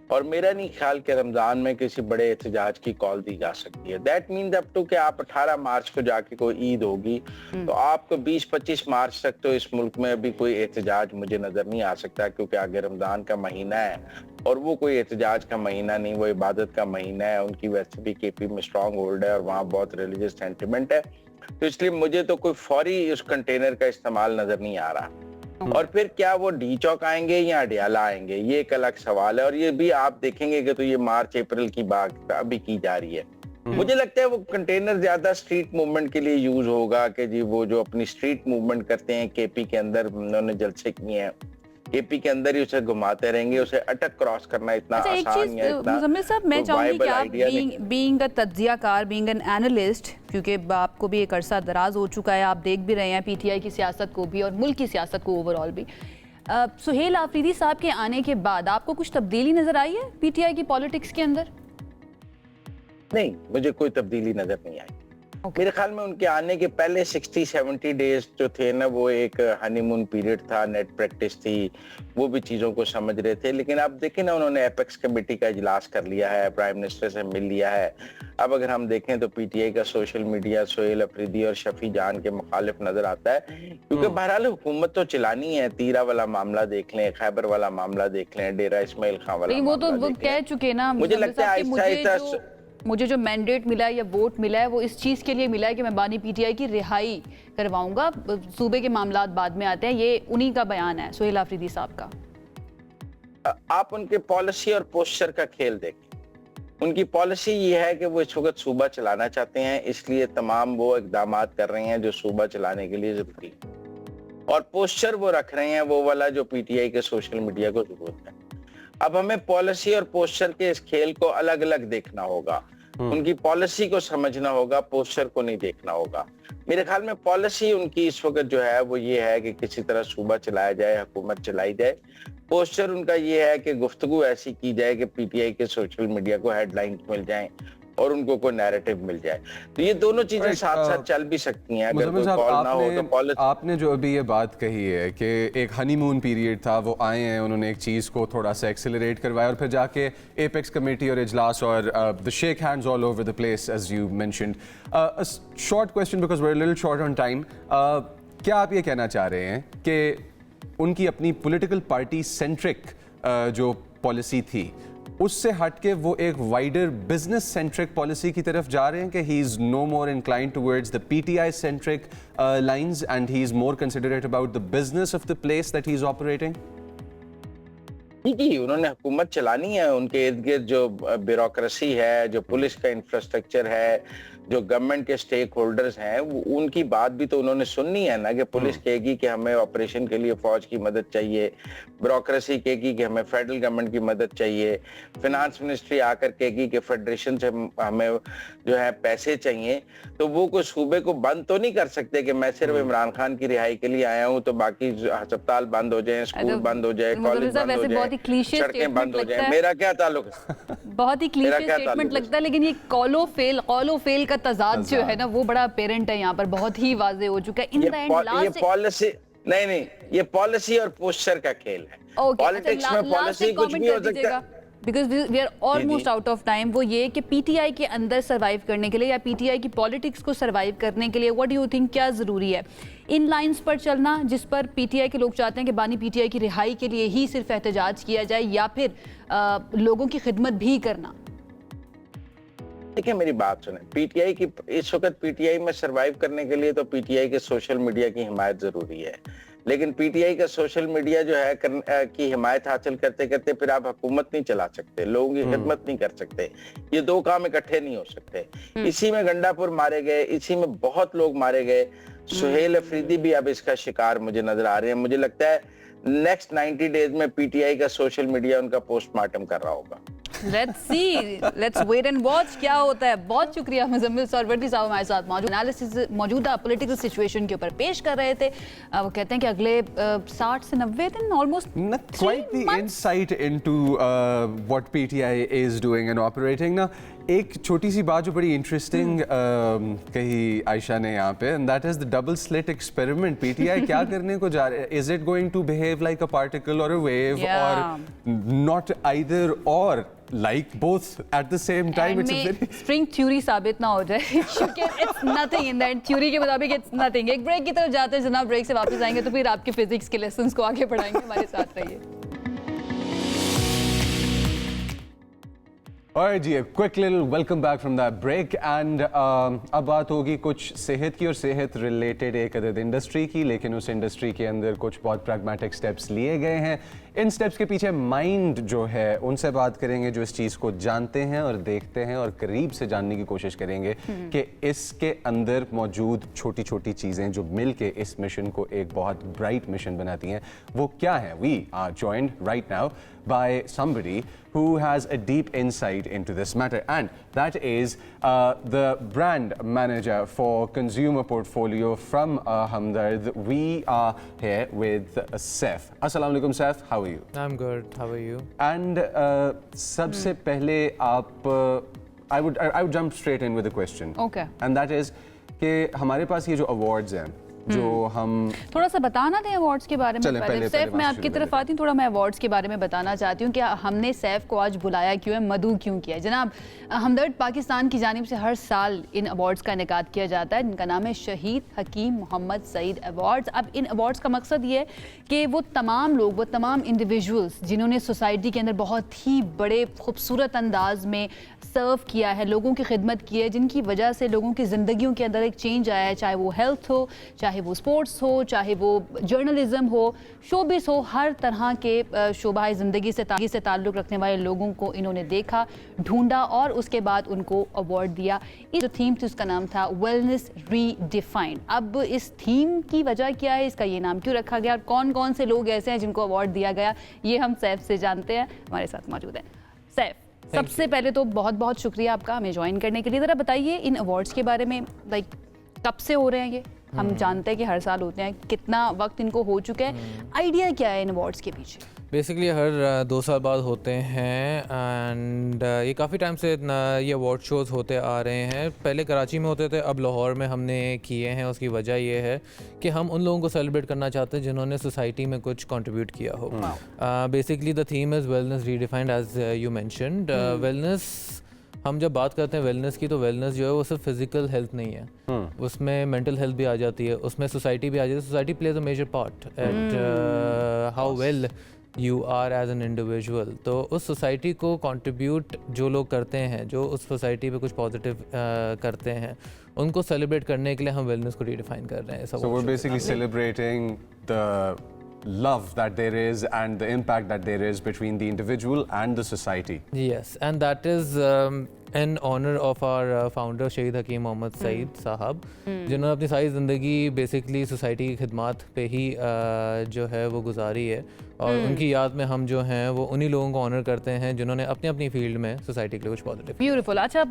S6: और मेरा नहीं ख्याल कि रमजान में किसी बड़े एहतजाज की कॉल दी जा सकती है। दैट मीन्स अप टू कि आप 18 मार्च को जाके कोई ईद होगी, तो आपको 20-25 मार्च तक तो इस मुल्क में अभी कोई एहतजाज मुझे नजर नहीं आ सकता, क्योंकि आगे रमजान का महीना है और वो कोई एहतजाज का महीना नहीं, वो इबादत का महीना है। उनकी वैसे भी केपी में स्ट्रॉन्ग होल्ड है और वहाँ बहुत रिलीजियस सेंटिमेंट है, तो इसलिए मुझे तो कोई फौरी उस कंटेनर का इस्तेमाल नजर नहीं आ रहा। और फिर क्या वो डी चौक आएंगे या अडियाला आएंगे, ये एक अलग सवाल है, और ये भी आप देखेंगे कि तो ये मार्च अप्रैल की बात अभी की जा रही है। मुझे लगता है वो कंटेनर ज्यादा स्ट्रीट मूवमेंट के लिए यूज होगा, कि जी वो जो अपनी स्ट्रीट मूवमेंट करते हैं, केपी के अंदर उन्होंने जलसे किए हैं, केपी के अंदर ही उसे घुमाते रहेंगे, उसे अटक क्रॉस करना इतना आसान है।
S2: मुज़म्मिल साहब, मैं चाहूंगी कि आप बीइंग अ तज्जियाकार, बीइंग एन एनालिस्ट, क्योंकि आपको भी एक अरसा दराज हो चुका है, आप देख भी रहे हैं पीटीआई की सियासत को भी और मुल्क की सियासत को ओवरऑल भी, सुहेल आफरीदी साहब के आने के बाद आपको कुछ तब्दीली नजर आई है पीटीआई की पॉलिटिक्स के अंदर? नहीं,
S6: मुझे कोई तब्दीली नजर नहीं आई। मेरे ख्याल में उनके आने के पहले 60-70 डेज जो थे ना, वो एक हनीमून पीरियड था, नेट प्रैक्टिस थी, वो भी चीजों को समझ रहे थे। लेकिन आप देखें ना, उन्होंने एपेक्स कमेटी का इजलास कर लिया है, प्राइम मिनिस्टर से मिल लिया है। अब अगर हम देखें तो पीटीआई का सोशल मीडिया सुहेल अफरीदी और शफी जान के मुखालिफ नजर आता है, क्योंकि बहरहाल हुकूमत तो चलानी है। तीरा वाला मामला देख लें, खैबर वाला मामला देख लें, डेरा इस्माइल खां वाला,
S2: वो तो वो कह चुके ना।
S6: मुझे लगता है
S2: मुझे जो मैंडेट मिला है या वोट मिला है वो इस चीज़ के लिए मिला है कि मैं बानी पीटीआई की रिहाई करवाऊंगा, सूबे के मामलात बाद में आते हैं। ये उन्हीं का बयान है, सोहेल आफरीदी साहब का।
S6: आप उनके पॉलिसी और पोस्चर का खेल देखें। उनकी पॉलिसी ये है कि वो इस वक्त सूबा चलाना चाहते हैं, इसलिए तमाम वो इकदाम कर रहे हैं जो सूबा चलाने के लिए जरूरी है, और पोस्चर वो रख रहे हैं वो वाला जो पीटीआई के सोशल मीडिया को जरूरत है। अब हमें पॉलिसी और पोस्चर के इस खेल को अलग अलग देखना होगा। उनकी पॉलिसी को समझना होगा, पोस्चर को नहीं देखना होगा। मेरे ख्याल में पॉलिसी उनकी इस वक्त जो है वो ये है कि किसी तरह सूबा चलाया जाए, हुकूमत चलाई जाए। पोस्चर उनका ये है कि गुफ्तगू ऐसी की जाए कि पीटीआई के सोशल मीडिया को हेडलाइंस मिल जाएं और उनको कोई नैरेटिव मिल जाए। तो ये दोनों चीजें साथ साथ चल भी सकती हैं। अगर कोई कॉल ना हो तो पॉलिसी।
S1: आपने जो अभी ये बात कही है कि एक हनीमून पीरियड था, वो आए हैं, उन्होंने एक चीज़ को थोड़ा सा एक्सेलरेट करवाया और फिर जाके एपेक्स कमेटी और इजलास और the shake hands all over the place as you mentioned. Short question because we are little short on time. क्या आप ये कहना चाह रहे हैं कि उनकी अपनी पॉलिटिकल पार्टी सेंट्रिक जो पॉलिसी थी उससे हटके वो एक वाइडर बिजनेस सेंट्रिक पॉलिसी की तरफ जा रहे हैं कि he is no more inclined towards the PTI centric lines and he is more considerate about the business of the place that he is operating?
S6: जी, उन्होंने हुकूमत चलानी है। उनके इर्द गिर्द जो ब्यूरोक्रेसी है, जो पुलिस का इंफ्रास्ट्रक्चर है, जो गवर्नमेंट के स्टेक होल्डर्स हैं, उनकी बात भी तो उन्होंने सुननी है ना। कि पुलिस कहेगी कि हमें ऑपरेशन के लिए फौज की मदद चाहिए, ब्यूरोक्रेसी कहेगी कि हमें फेडरल गवर्नमेंट की मदद चाहिए, फिनांस मिनिस्ट्री आकर कहेगी कि फेडरेशन से हमें जो है पैसे चाहिए। तो वो कोई सूबे को बंद तो नहीं कर सकते कि मैं सिर्फ इमरान खान की रिहाई के लिए आया हूँ तो बाकी अस्पताल बंद हो जाए, स्कूल बंद हो जाए, कॉलेज बंद हो जाए, सड़कें बंद हो जाए। मेरा क्या ताल्लुक है?
S2: बहुत ही क्लीशे स्टेटमेंट लगता है, लेकिन ये कॉलो फेल का तजाद जो है ना वो बड़ा अपेरेंट है यहाँ पर, बहुत ही वाज़ेह हो चुका है। इन द एंड
S6: ये पॉलिसी नहीं, ये पॉलिसी और पोस्चर का खेल है। पॉलिटिक्स में पॉलिसी कुछ भी हो सकता है।
S2: Because we are almost out of time. वो ये कि पीटीआई के अंदर सर्वाइव करने के लिए या पीटीआई की पॉलिटिक्स को सर्वाइव करने के लिए व्हाट डू यू थिंक क्या जरूरी है? इन लाइंस पर चलना जिस पर पीटीआई के लोग चाहते हैं कि बानी पीटीआई की रिहाई के लिए ही सिर्फ एहतजाज किया जाए, या फिर लोगों की खिदमत भी करना?
S6: देखिए मेरी बात सुने, पीटीआई की इस वक्त पीटीआई में सरवाइव करने के लिए तो पीटीआई के सोशल मीडिया की हिमायत जरूरी है। लेकिन पीटीआई का सोशल मीडिया जो है की हिमायत हासिल करते करते फिर आप हुकूमत नहीं चला सकते, लोगों की खिदमत नहीं कर सकते। ये दो काम इकट्ठे नहीं हो सकते। इसी में गंडापुर मारे गए, इसी में बहुत लोग मारे गए। सोहेल अफरीदी भी अब इसका शिकार मुझे नजर आ रहे हैं। मुझे लगता है नेक्स्ट 90 डेज में पीटीआई का सोशल मीडिया उनका पोस्टमार्टम कर रहा होगा।
S2: Let's see, let's wait and watch क्या होता है। बहुत शुक्रिया मुजम्मिल सरवरदी साहब हमारे साथ मौजूद एनालिसिस मौजूदा पॉलिटिकल सिचुएशन के ऊपर पेश कर रहे थे। वो कहते हैं कि अगले 60 से 90 दिन almost
S1: quite the insight into what PTI is doing and operating ना। एक छोटी सी बात जो बड़ी इंटरेस्टिंग कही आयशा ने यहाँ पे, and that is the double slit experiment. PTI क्या करने को जा रहे हैं? Is it going to behave like a particle or a wave, or not either or? Like both at the same time. It's a very
S2: string theory साबित ना हो जाए क्योंकि it's nothing in that theory के मुताबिक it's nothing। एक ब्रेक की तरफ जाते हैं जनाब, ब्रेक से वापस आएंगे तो फिर आपके फिजिक्स के लेसन्स को आगे बढ़ाएंगे। हमारे साथ रहिए।
S1: Alright ji, a quick little welcome back from that break and अब बात होगी कुछ सेहत की और सेहत रिलेटेड एक अदद इंडस्ट्री की, लेकिन उस इंडस्ट्री के अंदर कुछ बहुत प्रैग्मेटिक स्टेप्स लिए गए हैं। इन स्टेप्स के पीछे माइंड जो है उनसे बात करेंगे जो इस चीज़ को जानते हैं और देखते हैं और करीब से जानने की कोशिश करेंगे कि इसके अंदर मौजूद छोटी छोटी चीज़ें जो मिल के इस मिशन को एक बहुत ब्राइट मिशन बनाती हैं वो क्या है। We are joined right now by somebody who has a deep insight into this matter, and that is the brand manager for consumer portfolio from Hamdard. We are here with Saif. Assalamu alaikum Saif, how are you?
S7: I'm good, how are you?
S1: And सबसे पहले आप I would jump straight in with a question.
S2: Okay.
S1: And that is कि हमारे पास ये जो awards हैं जो हम
S2: थोड़ा सा बताना दें अवार्ड्स के बारे में।
S1: चलें, पहले
S2: सैफ, मैं
S1: वहाँ से
S2: आपकी
S1: शुरू
S2: तरफ
S1: कर
S2: आती हूँ, थोड़ा मैं अवार्ड्स के बारे में बताना चाहती हूँ कि हमने सैफ को आज बुलाया क्यों है, मधु क्यों किया है। जनाब, हमदर्द पाकिस्तान की जानिब से हर साल इन अवार्ड्स का इनेकाद किया जाता है, जिनका नाम है शहीद हकीम मोहम्मद सईद अवार्ड्स। अब इन अवार्ड्स का मकसद ये है कि वो तमाम लोग, वो तमाम इंडिविजुअल्स जिन्होंने सोसाइटी के अंदर बहुत ही बड़े खूबसूरत अंदाज में सर्व किया है, लोगों की खिदमत की है, जिनकी वजह से लोगों की ज़िंदगियों के अंदर एक चेंज आया है, चाहे वो हेल्थ हो, चाहे वो स्पोर्ट्स हो, चाहे वो जर्नलिज्म हो, शोबिस हो, हर तरह के शोबाए ज़िंदगी से ताल्लुक़ रखने वाले लोगों को इन्होंने देखा, ढूंढा और उसके बाद उनको अवार्ड दिया। इस जो थीम थी उसका नाम था वेलनेस रीडिफाइंड। अब इस थीम की वजह क्या है, इसका ये नाम क्यों रखा गया और कौन कौन से लोग ऐसे हैं जिनको अवार्ड दिया गया, ये हम सैफ से जानते हैं। हमारे साथ मौजूद हैं सैफ। सबसे पहले तो बहुत बहुत शुक्रिया आपका हमें ज्वाइन करने के लिए। ज़रा बताइए इन अवार्ड्स के बारे में, लाइक कब से हो रहे हैं ये? हम जानते हैं कि हर साल होते हैं, कितना वक्त इनको हो चुका है, आइडिया क्या है इन अवार्ड्स के पीछे?
S7: बेसिकली हर 2 साल बाद होते हैं एंड ये काफ़ी टाइम से ये अवार्ड शोज़ होते आ रहे हैं। पहले कराची में होते थे, अब लाहौर में हमने किए हैं। उसकी वजह ये है कि हम उन लोगों को सेलिब्रेट करना चाहते हैं जिन्होंने सोसाइटी में कुछ कंट्रीब्यूट किया हो। Basically the theme is wellness redefined as you mentioned. Wellness, हम जब बात करते हैं वेलनेस की, तो वेलनेस जो है वो सिर्फ फिजिकल हेल्थ नहीं है, उसमें मेंटल हेल्थ भी आ जाती है, उसमें सोसाइटी भी आ जाती है। Society plays a major part at how well you are as an individual. तो उस सोसाइटी को कंट्रीब्यूट जो लोग करते हैं, जो उस सोसाइटी पे कुछ पॉजिटिव करते हैं, उनको सेलिब्रेट करने के लिए हम वेलनेस को रीडिफाइन कर रहे हैं।
S1: So we're basically celebrating the love that there is and the impact that there is between the individual and the society.
S7: Yes, and that is in honor of our founder शहीद हकीम मोहम्मद सईद साहब, जिन्होंने अपनी सारी ज़िंदगी बेसिकली सोसाइटी की खिदमत पे ही जो है वो गुजारी है। और उनकी याद में हम जो हैं वो उन्हीं लोगों को ऑनर करते हैं जिन्होंने अपनी अपनी फील्ड में सोसाइटी के लिए कुछ पॉजिटिव।
S2: ब्यूटीफुल। अच्छा,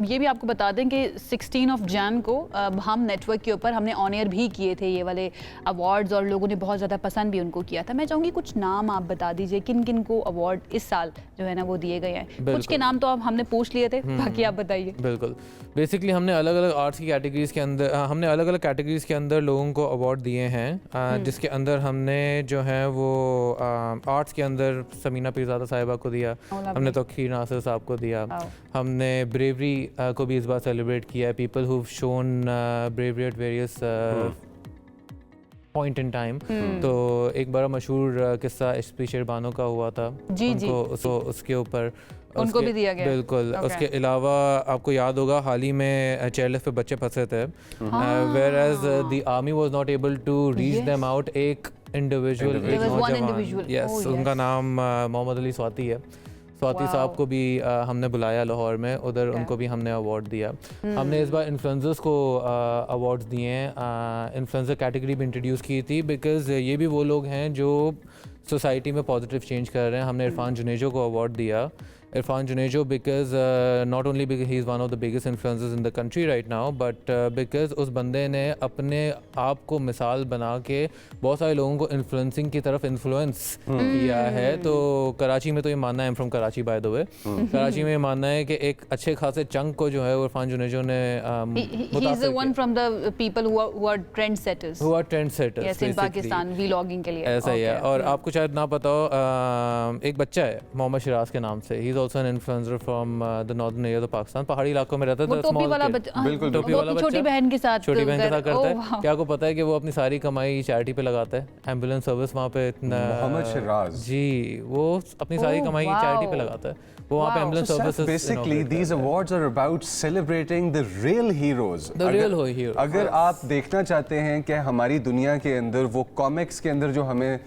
S2: ये भी आपको बता दें कि 16 ऑफ जैन को हम नेटवर्क के ऊपर हमने ऑन एयर भी किए थे ये वाले अवार्ड्स और लोगों ने बहुत ज़्यादा पसंद भी उनको किया था। मैं चाहूँगी कुछ नाम आप बता दीजिए किन किन को अवार्ड इस साल जो है ना वो दिए गए हैं। कुछ के नाम तो अब हमने पूछ लिए थे, बाकी आप बताइए।
S7: बिल्कुल। बेसिकली हमने अलग अलग आर्ट्स की कैटेगरीज के अंदर अलग अलग कैटेगरीज के अंदर लोगों को अवार्ड दिए हैं, जिसके अंदर हमने जो है वो आर्ट्स के अंदर समीना पीरज़ादा साहिबा को दिया, हमने तौक़ीर नासिर साहब को दिया, हमने ब्रेवरी को भी इस बार सेलिब्रेट किया है, people who shown bravery at various point in time. तो एक बड़ा मशहूर किस्सा एसपी शेरबानो का हुआ था,
S2: जी जी,
S7: उसके ऊपर
S2: उनको भी दिया गया।
S7: बिल्कुल। उसके अलावा आपको याद होगा हाल ही में चेयरलिफ्ट पे बच्चे फंसे थे, whereas the army was not able to reach them out. एक इंडिविजुअल, यस, उनका नाम मोहम्मद अली स्वाति है। स्वाति साहब को भी हमने बुलाया लाहौर में, उधर उनको भी हमने अवार्ड दिया। हमने इस बार इन्फ्लुएंसर्स को अवार्ड्स दिए हैं, इन्फ्लुएंसर कैटेगरी भी इंट्रोड्यूस की थी, बिकॉज ये भी वो लोग हैं जो सोसाइटी में पॉजिटिव चेंज कर रहे हैं। हमने इरफान जुनेजो को अवार्ड दिया। Irfan Junejo because not only because he is one of the biggest influencers in the country right now, but because उस बंदे ने अपने आप को मिसाल बना के बहुत सारे लोगों को इन्फ्लुएंसिंग की तरफ इन्फ्लुएंस किया है। तो कराची में तो ये मानना है, from Karachi by the way, Karachi में ये मानना है कि एक अच्छे खासे चंक को जो है वो इरफान जुनेजो ने
S2: he is the one from the people who are trendsetters yes in Pakistan vlogging के लिए।
S7: ऐसा ही है। और आपको शायद ना पता हो, एक बच्चा है मोहम्मद शिराज के नाम से, he is also an influencer from the northern area of Pakistan. पहाड़ी इलाकों में रहता है,
S2: टोपी वाला बच्चा,
S1: बिल्कुल
S7: टोपी वाला बच्चा,
S2: छोटी बहन के साथ
S7: करता है। क्या आपको पता है कि वो अपनी सारी कमाई चैरिटी पे लगाता है? एम्बुलेंस सर्विस वहाँ पे
S1: मोहम्मद शिराज
S7: जी, वो अपनी सारी कमाई चैरिटी पे लगाता है, वो वहाँ पे ambulance service.
S1: Basically these awards are about celebrating the real heroes. अगर आप देखना चाहते हैं कि हमारी दुनिया के अंदर वो कॉमिक्स के अंदर जो हमें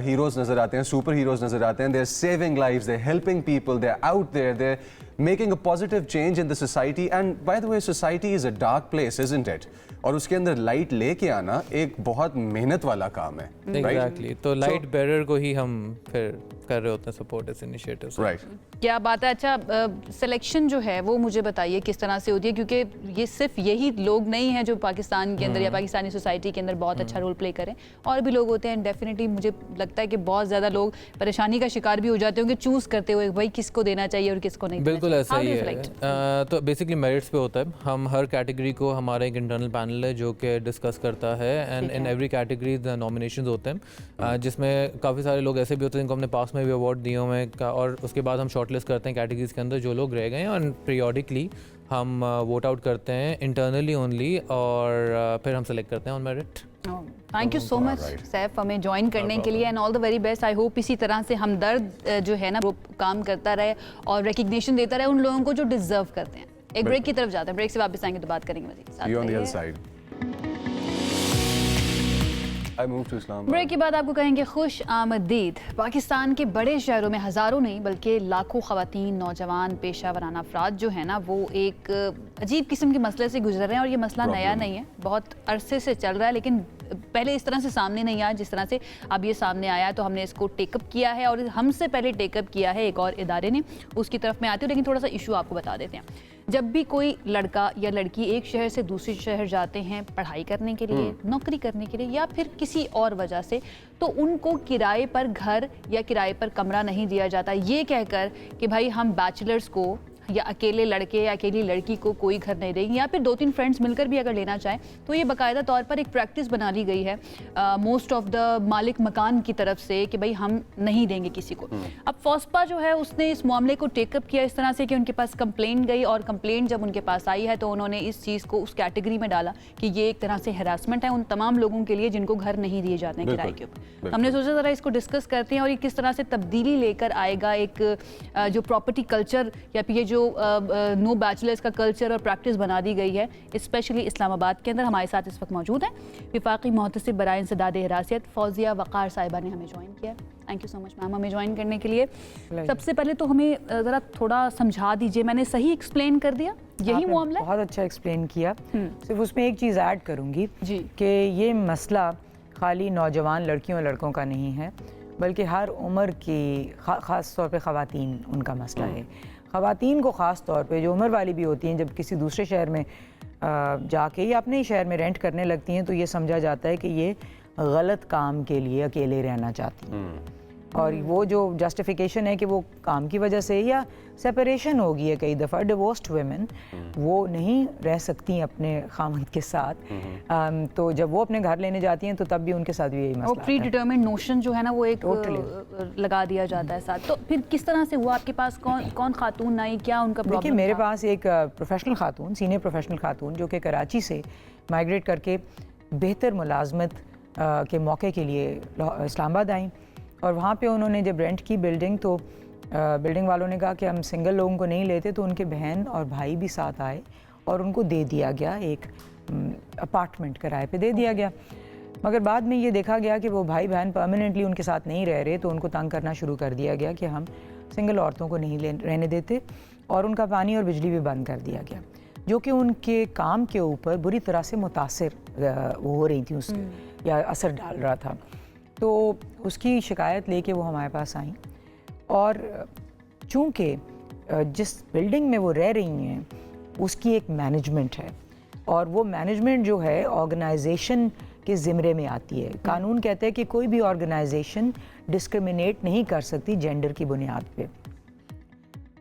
S1: हीरोज नजर आते हैं, सुपर हीरोज नजर आते हैं, they're saving lives, they're helping people, they're out there, they're making a positive change in the society. And by the way, society is a dark place, isn't it? और उसके अंदर लाइट लेके आना एक बहुत मेहनत वाला काम है।
S7: एग्जैक्टली। तो लाइट बेरर को ही हम फिर कर रहे होते हैं सपोर्ट इस इनिशिएटिव से।
S1: राइट,
S2: क्या बात है। अच्छा, सिलेक्शन जो है वो मुझे बताइए किस तरह से होती है, क्योंकि ये सिर्फ यही लोग नहीं हैं जो पाकिस्तान के अंदर या पाकिस्तानी सोसाइटी के अंदर बहुत अच्छा रोल प्ले करें, और भी लोग होते हैं। डेफिनेटली मुझे लगता है कि बहुत ज़्यादा लोग परेशानी का शिकार भी हो जाते होंगे चूज़ करते हुए भाई किसको देना चाहिए और किसको नहीं।
S7: बिल्कुल, बिल्कुल ऐसा
S2: How do
S7: ही
S2: you
S7: है।
S2: select?
S7: तो बेसिकली मेरिट्स पे होता है। हम हर कैटेगरी को हमारा एक इंटरनल पैनल है जो कि डिस्कस करता है and in every category the nominations होते हैं जिसमें काफ़ी सारे लोग ऐसे भी होते हैं जिनको हमने पास में भी अवार्ड दिए हुए हैं और उसके बाद हम शॉर्टलिस्ट करते हैं कैटेगरीज के अंदर जो लोग रह गए हैं और पीरियडिकली हम वोट आउट करते हैं इंटरनली ओनली और फिर हम सेलेक्ट करते हैं on merit.
S2: Thank you so much Saif हमें ज्वाइन करने के लिए and all the very best. I hope इसी तरह से हमदर्द जो है ना वो काम करता रहे और रिकग्निशन देता रहे उन लोगों को जो डिजर्व करते हैं। एक ब्रेक की तरफ जाते हैं, ब्रेक से वापस आएंगे तो बात करेंगे मजीद।
S1: See you on the other side. I moved to Islamabad.
S2: Break के बाद आपको कहेंगे खुश आमदीद। पाकिस्तान के बड़े शहरों में हज़ारों नहीं बल्कि लाखों ख़वातीन, नौजवान, पेशा वराना अफराद जो है ना वो एक अजीब किस्म के मसले से गुजर रहे हैं और ये मसला नया नहीं है, बहुत अरसे से चल रहा है लेकिन पहले इस तरह से सामने नहीं आया जिस तरह से अब ये सामने आया है। तो हमने इसको टेकअप किया है और हमसे पहले टेकअप किया है एक और इदारे ने, उसकी तरफ में आती हूँ लेकिन थोड़ा सा इशू आपको बता देते हैं। जब भी कोई लड़का या लड़की एक शहर से दूसरे शहर जाते हैं पढ़ाई करने के लिए, नौकरी करने के लिए या फिर किसी और वजह से, तो उनको किराए पर घर या किराए पर कमरा नहीं दिया जाता ये कहकर कि भाई हम बैचलर्स को या अकेले लड़के या अकेली लड़की को कोई घर नहीं देंगे या फिर 2-3 फ्रेंड्स मिलकर भी अगर लेना चाहें तो ये बाकायदा तौर पर एक प्रैक्टिस बना ली गई है मोस्ट ऑफ द मालिक मकान की तरफ से कि भाई हम नहीं देंगे किसी को। अब फॉस्पा जो है उसने इस मामले को टेकअप किया इस तरह से कि उनके पास कंप्लेंट गई और कंप्लेंट जब उनके पास आई है तो उन्होंने इस चीज़ को उस कैटेगरी में डाला कि ये एक तरह से हरासमेंट है उन तमाम लोगों के लिए जिनको घर नहीं दिए जाते हैं किराए के ऊपर। हमने सोचा ज़रा इसको डिस्कस करते हैं और ये किस तरह से तब्दीली लेकर आएगा एक जो प्रॉपर्टी कल्चर या फिर ये जो नो बैचलर्स का कल्चर और प्रैक्टिस बना दी गई है स्पेशली इस्लामाबाद के अंदर। हमारे साथ इस वक्त मौजूद हैं विफाकी मोहतसिब बराए इंसदाद हिरासत फौजिया वक़ार साहिबा ने हमें ज्वाइन किया। Thank you so much ma'am हमें ज्वाइन करने के लिए। सबसे पहले तो हमें ज़रा थोड़ा समझा दीजिए, मैंने सही एक्सप्लेन कर दिया यही मामला?
S8: बहुत अच्छा एक्सप्लेन किया। सिर्फ उसमें एक चीज़ ऐड करूँगी
S2: जी
S8: कि ये मसला खाली नौजवान लड़कियों और लड़कों का नहीं है बल्कि हर उम्र की ख़ास तौर पे ख़वातीन उनका मसला है। ख़वातीन को ख़ास तौर पे जो उम्र वाली भी होती हैं जब किसी दूसरे शहर में जाके या अपने ही शहर में रेंट करने लगती हैं तो ये समझा जाता है कि ये गलत काम के लिए अकेले रहना चाहती हैं और वो जो जस्टिफिकेशन है कि वो काम की वजह से या सेपरेशन होगी है कई दफ़ा डिवोर्स्ड वुमेन वो नहीं रह सकती अपने खामद के साथ तो जब वो अपने घर लेने जाती हैं तो तब भी उनके साथ भी यही मसला
S2: प्री डिटर्मिन्ड नोशन जो है ना वो एक लगा दिया जाता है साथ। तो फिर किस तरह से हुआ आपके पास कौन खातून आई, क्या उनका प्रॉब्लम?
S8: देखिए मेरे पास एक प्रोफेशनल खातून, सीनियर प्रोफेशनल खातून जो कि कराची से माइग्रेट करके बेहतर मुलाजमत के मौके के लिए इस्लामाबाद आई और वहाँ पे उन्होंने जब रेंट की बिल्डिंग तो बिल्डिंग वालों ने कहा कि हम सिंगल लोगों को नहीं लेते तो उनके बहन और भाई भी साथ आए और उनको दे दिया गया एक अपार्टमेंट किराए पे दे दिया गया। मगर बाद में ये देखा गया कि वो भाई बहन परमानेंटली उनके साथ नहीं रह रहे तो उनको तंग करना शुरू कर दिया गया कि हम सिंगल औरतों को नहीं रहने देते और उनका पानी और बिजली भी बंद कर दिया गया जो कि उनके काम के ऊपर बुरी तरह से मुतासिर हो रही थी उस या असर डाल रहा था। तो उसकी शिकायत लेके वो हमारे पास आई और चूँकि जिस बिल्डिंग में वो रह रही हैं उसकी एक मैनेजमेंट है और वो मैनेजमेंट जो है ऑर्गेनाइजेशन के ज़िम्मे में आती है। कानून कहता है कि कोई भी ऑर्गेनाइजेशन डिस्क्रिमिनेट नहीं कर सकती जेंडर की बुनियाद पे।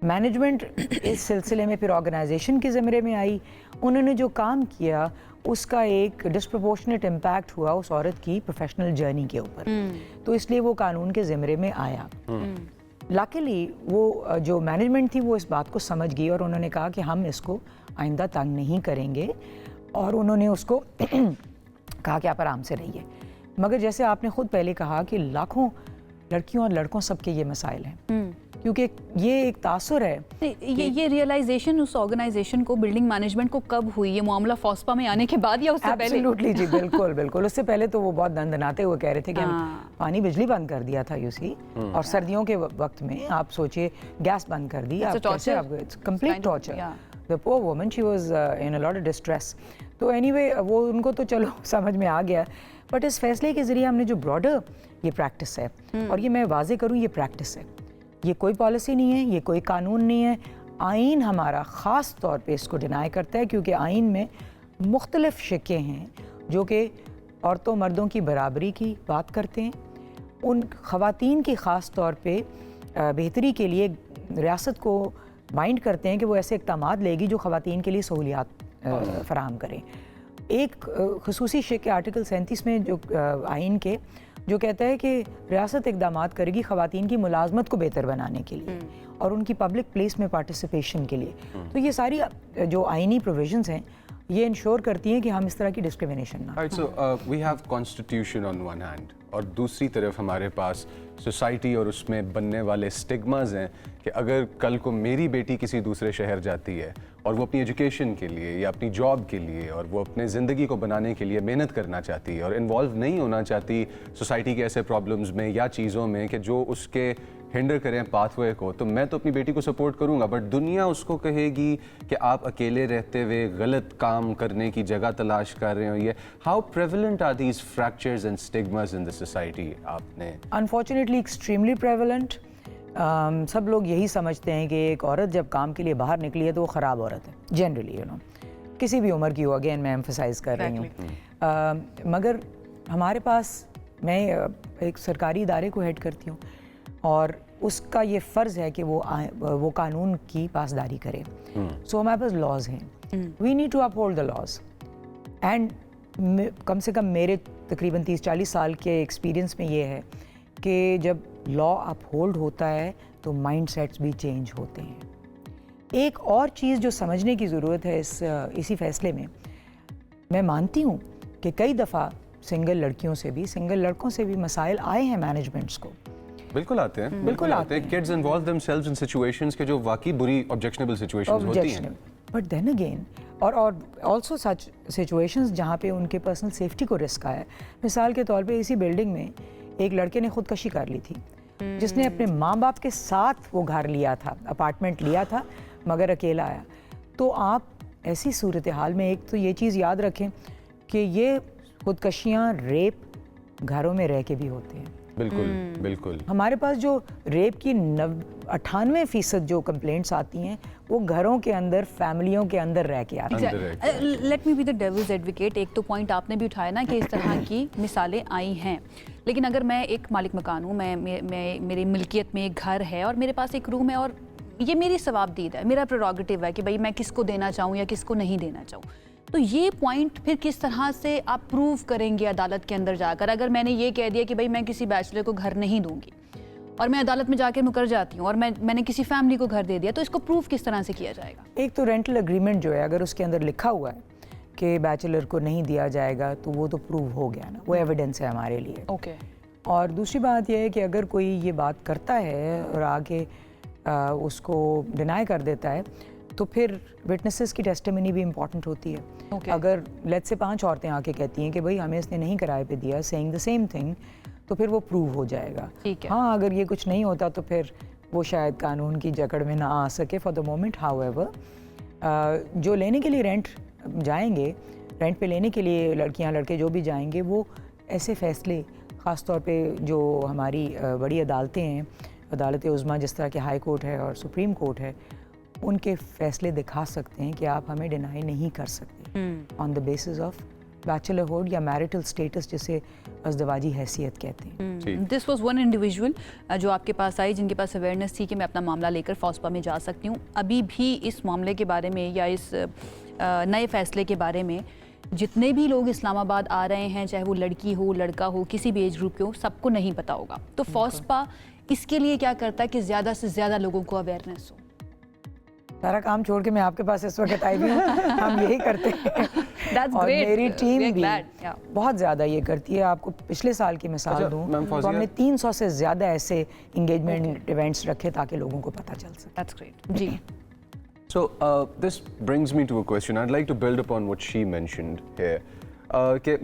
S8: मैनेजमेंट इस सिलसिले में फिर ऑर्गेनाइजेशन के ज़िम्मे में आई, उन्होंने जो काम किया उसका एक डिस्प्रपोर्शनेट इम्पैक्ट हुआ उस औरत की प्रोफेशनल जर्नी के ऊपर तो इसलिए वो कानून के ज़िम्मे में आया। लकीली वो जो मैनेजमेंट थी वो इस बात को समझ गई और उन्होंने कहा कि हम इसको आइंदा तंग नहीं करेंगे और उन्होंने उसको कहा कि आप आराम से रहिए। मगर जैसे आपने ख़ुद पहले कहा कि लाखों लड़कियों और लड़कों सबके ये मसाइल हैं क्योंकि ये एक तासुर है।
S2: ये रियलाइजेशन उस ऑर्गेनाइजेशन को बिल्डिंग मैनेजमेंट को कब हुई? ये मामला फॉस्पा में आने के बाद या उससे पहले?
S8: एब्सोल्युटली जी बिल्कुल बिल्कुल उससे पहले तो वो बहुत दंदनाते हुए कह रहे थे कि हम पानी बिजली बंद कर दिया था यूसी और सर्दियों के वक्त में आप सोचिए गैस बंद कर दी। It's complete torture. The poor woman she was in a lot of distress. तो एनीवे वो उनको तो चलो समझ में आ गया बट इस फैसले के ज़रिए हमने जो ब्रॉडर ये प्रैक्टिस है और ये मैं वाजे करूँ ये प्रैक्टिस है, ये कोई पॉलिसी नहीं है, ये कोई कानून नहीं है। आइन हमारा ख़ास तौर पे इसको डिनाई करता है क्योंकि आइन में मुख्तलिफ शिक्के हैं जो कि औरतों मर्दों की बराबरी की बात करते हैं। उन ख़वातीन की ख़ास तौर पे बेहतरी के लिए रियासत को बाइंड करते हैं कि वो ऐसे इक़दामात लेगी जो ख़वातीन के लिए सहूलियात फराहम करें। एक ख़ुसूसी शेख के आर्टिकल 37 में जो आइन के जो कहता है कि रियासत इक़दामात करेगी ख़वातीन की मुलाजमत को बेहतर बनाने के लिए और उनकी पब्लिक प्लेस में पार्टिसिपेशन के लिए। तो ये सारी जो आइनी प्रोविजंस हैं ये इंश्योर करती हैं कि हम इस तरह की डिस्क्रिमिनेशन ना।
S1: Right, so we have constitution on one hand और दूसरी तरफ हमारे पास सोसाइटी और उसमें बनने वाले स्टिग्मास हैं कि अगर कल को मेरी बेटी किसी दूसरे शहर जाती है और वो अपनी एजुकेशन के लिए या अपनी जॉब के लिए और वो अपने ज़िंदगी को बनाने के लिए मेहनत करना चाहती है और इन्वॉल्व नहीं होना चाहती सोसाइटी के ऐसे प्रॉब्लम्स में या चीज़ों में कि जो उसके हिंडर करें पाथवे को, तो मैं तो अपनी बेटी को सपोर्ट करूंगा, बट दुनिया उसको कहेगी कि आप अकेले रहते हुए गलत काम करने की जगह तलाश कर रहे हो। ये how prevalent are these fractures and stigmas in the society? आपने
S8: अनफॉर्चुनेटली एक्सट्रीमली प्रेवलेंट। सब लोग यही समझते हैं कि एक औरत जब काम के लिए बाहर निकली है तो वो ख़राब औरत है, जनरली किसी भी उम्र की हो। अगेन मैं एम्फसाइज कर रही हूँ। मगर हमारे पास, मैं एक सरकारी इदारे को हेड करती हूँ और उसका ये फ़र्ज़ है कि वो कानून की पासदारी करे। सो हमारे पास लॉज हैं, we need to uphold the laws. And कम से कम मेरे तकरीबन 30-40 साल के एक्सपीरियंस में ये है कि जब लॉ अपहोल्ड होता है तो माइंड सेट्स भी चेंज होते हैं। एक और चीज़ जो समझने की ज़रूरत है इसी फैसले में, मैं मानती हूँ कि कई दफ़ा सिंगल लड़कियों से भी, सिंगल लड़कों से भी मसाइल आए हैं मैनेजमेंट्स को।
S1: बिल्कुल आते हैं, बिल्कुल आते हैं। किड्स इन्वॉल्व देमसेल्व्स इन सिचुएशंस के जो वाकई बुरी ऑब्जेक्शनेबल सिचुएशंस होती हैं।
S8: बट देन अगेन और ऑल्सो सच सिचुएशंस जहाँ पे उनके पर्सनल सेफ्टी को रिस्क आया है। मिसाल के तौर पे इसी बिल्डिंग में एक लड़के ने खुदकशी कर ली थी, जिसने अपने माँ बाप के साथ वो घर लिया था, अपार्टमेंट लिया था, मगर अकेला आया। तो आप ऐसी सूरत हाल में एक तो ये चीज़ याद रखें कि ये खुदकशियाँ, रेप घरों में रह के भी होते हैं।
S1: बिल्कुल बिल्कुल।
S8: हमारे पास जो रेप की 98% जो कंप्लेंट्स आती हैं वो घरों के अंदर, फैमिलियों के अंदर रह के आती हैं।
S2: Let me be the devil's advocate. एक तो पॉइंट आपने भी उठाया ना कि इस तरह की मिसालें आई हैं, लेकिन अगर मैं एक मालिक मकान हूँ, मैं मेरी मिल्कियत में एक घर है और मेरे पास एक रूम है और ये मेरी सवाबदीद है, मेरा प्रेरोगेटिव है कि भाई मैं किसको देना चाहूँ या किसको नहीं देना चाहूँ, तो ये पॉइंट फिर किस तरह से आप प्रूव करेंगे अदालत के अंदर जाकर? अगर मैंने ये कह दिया कि भाई मैं किसी बैचलर को घर नहीं दूंगी और मैं अदालत में जाकर मुकर जाती हूँ और मैंने किसी फैमिली को घर दे दिया, तो इसको प्रूव किस तरह से किया जाएगा?
S8: एक तो रेंटल एग्रीमेंट जो है, अगर उसके अंदर लिखा हुआ है कि बैचलर को नहीं दिया जाएगा तो वो तो प्रूव हो गया ना, वो एविडेंस है हमारे लिए।
S2: ओके।
S8: और दूसरी बात यह है कि अगर कोई ये बात करता है और आगे उसको डिनाई कर देता है तो फिर विटनेसेस की टेस्टिमनी भी इम्पॉर्टेंट होती है। अगर लेट्स से 5 औरतें आके कहती हैं कि भाई हमें इसने नहीं किराए पे दिया, सेइंग द सेम थिंग, तो फिर वो प्रूव हो जाएगा। हाँ, अगर ये कुछ नहीं होता तो फिर वो शायद कानून की जकड़ में ना आ सके फॉर द मोमेंट। हाउएवर जो लेने के लिए रेंट पे लेने के लिए लड़कियां लड़के जो भी जाएंगे, वो ऐसे फैसले ख़ास तौर पे जो हमारी बड़ी अदालतें हैं, अदालत उज़्मा जिस तरह के हाई कोर्ट है और सुप्रीम कोर्ट है, उनके फैसले दिखा सकते हैं कि आप हमें डिनाई नहीं कर सकते on the basis of bachelorhood या मैरिटल स्टेटस, जिसे अज़दवाजी हैसियत कहते हैं।
S2: दिस वाज वन इंडिविजुअल जो आपके पास आई, जिनके पास अवेयरनेस थी कि मैं अपना मामला लेकर फौसपा में जा सकती हूँ। अभी भी इस मामले के बारे में या इस नए फैसले के बारे में जितने भी लोग इस्लामाबाद आ रहे हैं, चाहे वो लड़की हो, लड़का हो, किसी भी एज ग्रुप के हो, सबको नहीं पता होगा। तो फौसपा इसके लिए क्या करता है कि ज़्यादा से ज़्यादा लोगों को अवेयरनेस हो?
S8: सारा काम छोड़ के मैं आपके पास इस वक्त आई भी हूँ। हम यही करते हैं। और मेरी टीम भी बहुत ज़्यादा ये करती है। आपको पिछले साल की मिसाल दूँ तो हमने 300 से ज़्यादा ऐसे इंगेजमेंट इवेंट्स रखे ताकि लोगों को पता चल सके।
S2: That's great. Ji.
S1: So this brings me to a question. I'd like to build upon what she mentioned here. कि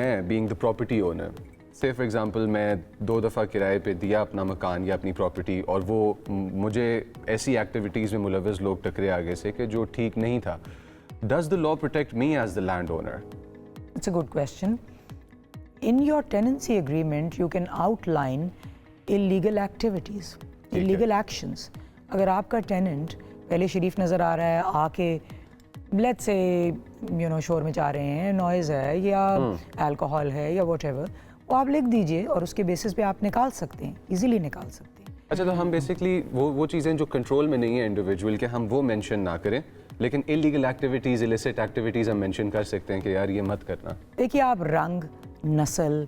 S1: मैं being the property owner, say for example मैं 2 दफ़ा किराए पे दिया अपना मकान या अपनी प्रॉपर्टी और वो मुझे ऐसी एक्टिविटीज़ में मुलविस लोग टकरे आगे से कि जो ठीक नहीं था, does the law protect me as the landowner?
S8: It's a good question. In your tenancy agreement you can outline illegal activities, illegal actions. अगर आपका टेनेंट पहले शरीफ नज़र आ रहा है, आके लेट्स से शोर मचा रहे हैं, नॉइज़ है या अल्कोहल है या व्हाटएवर, वो आप लिख दीजिए और उसके बेसिस पे आप निकाल सकते हैं, इजीली निकाल सकते हैं।
S1: अच्छा, तो हम बेसिकली वो चीज़ें जो कंट्रोल में नहीं है इंडिविजुअल के, हम वो मेंशन ना करें, लेकिन इलीगल एक्टिविटीज़, इलिसिट एक्टिविटीज़ हम मेंशन कर सकते हैं कि यार ये मत करना।
S8: देखिए, आप रंग, नस्ल,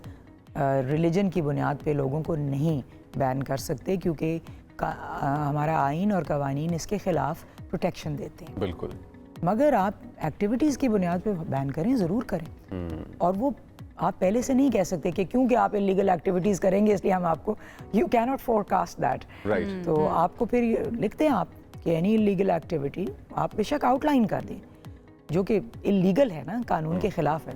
S8: रिलीजन की बुनियाद पे लोगों को नहीं बैन कर सकते, क्योंकि हमारा आइन और कवानीन इसके ख़िलाफ़ प्रोटेक्शन देते हैं।
S1: बिल्कुल।
S8: मगर आप एक्टिविटीज़ की बुनियाद पे बैन करें, ज़रूर करें। और वो आप पहले से नहीं कह सकते कि क्योंकि आप इलीगल एक्टिविटीज़ करेंगे इसलिए हम आपको, you can not forecast that,
S1: right.
S8: तो आपको फिर लिखते हैं आप कि एनी इलीगल एक्टिविटी आप बेशक आउटलाइन कर दें, जो कि इलीगल है ना, कानून के खिलाफ है,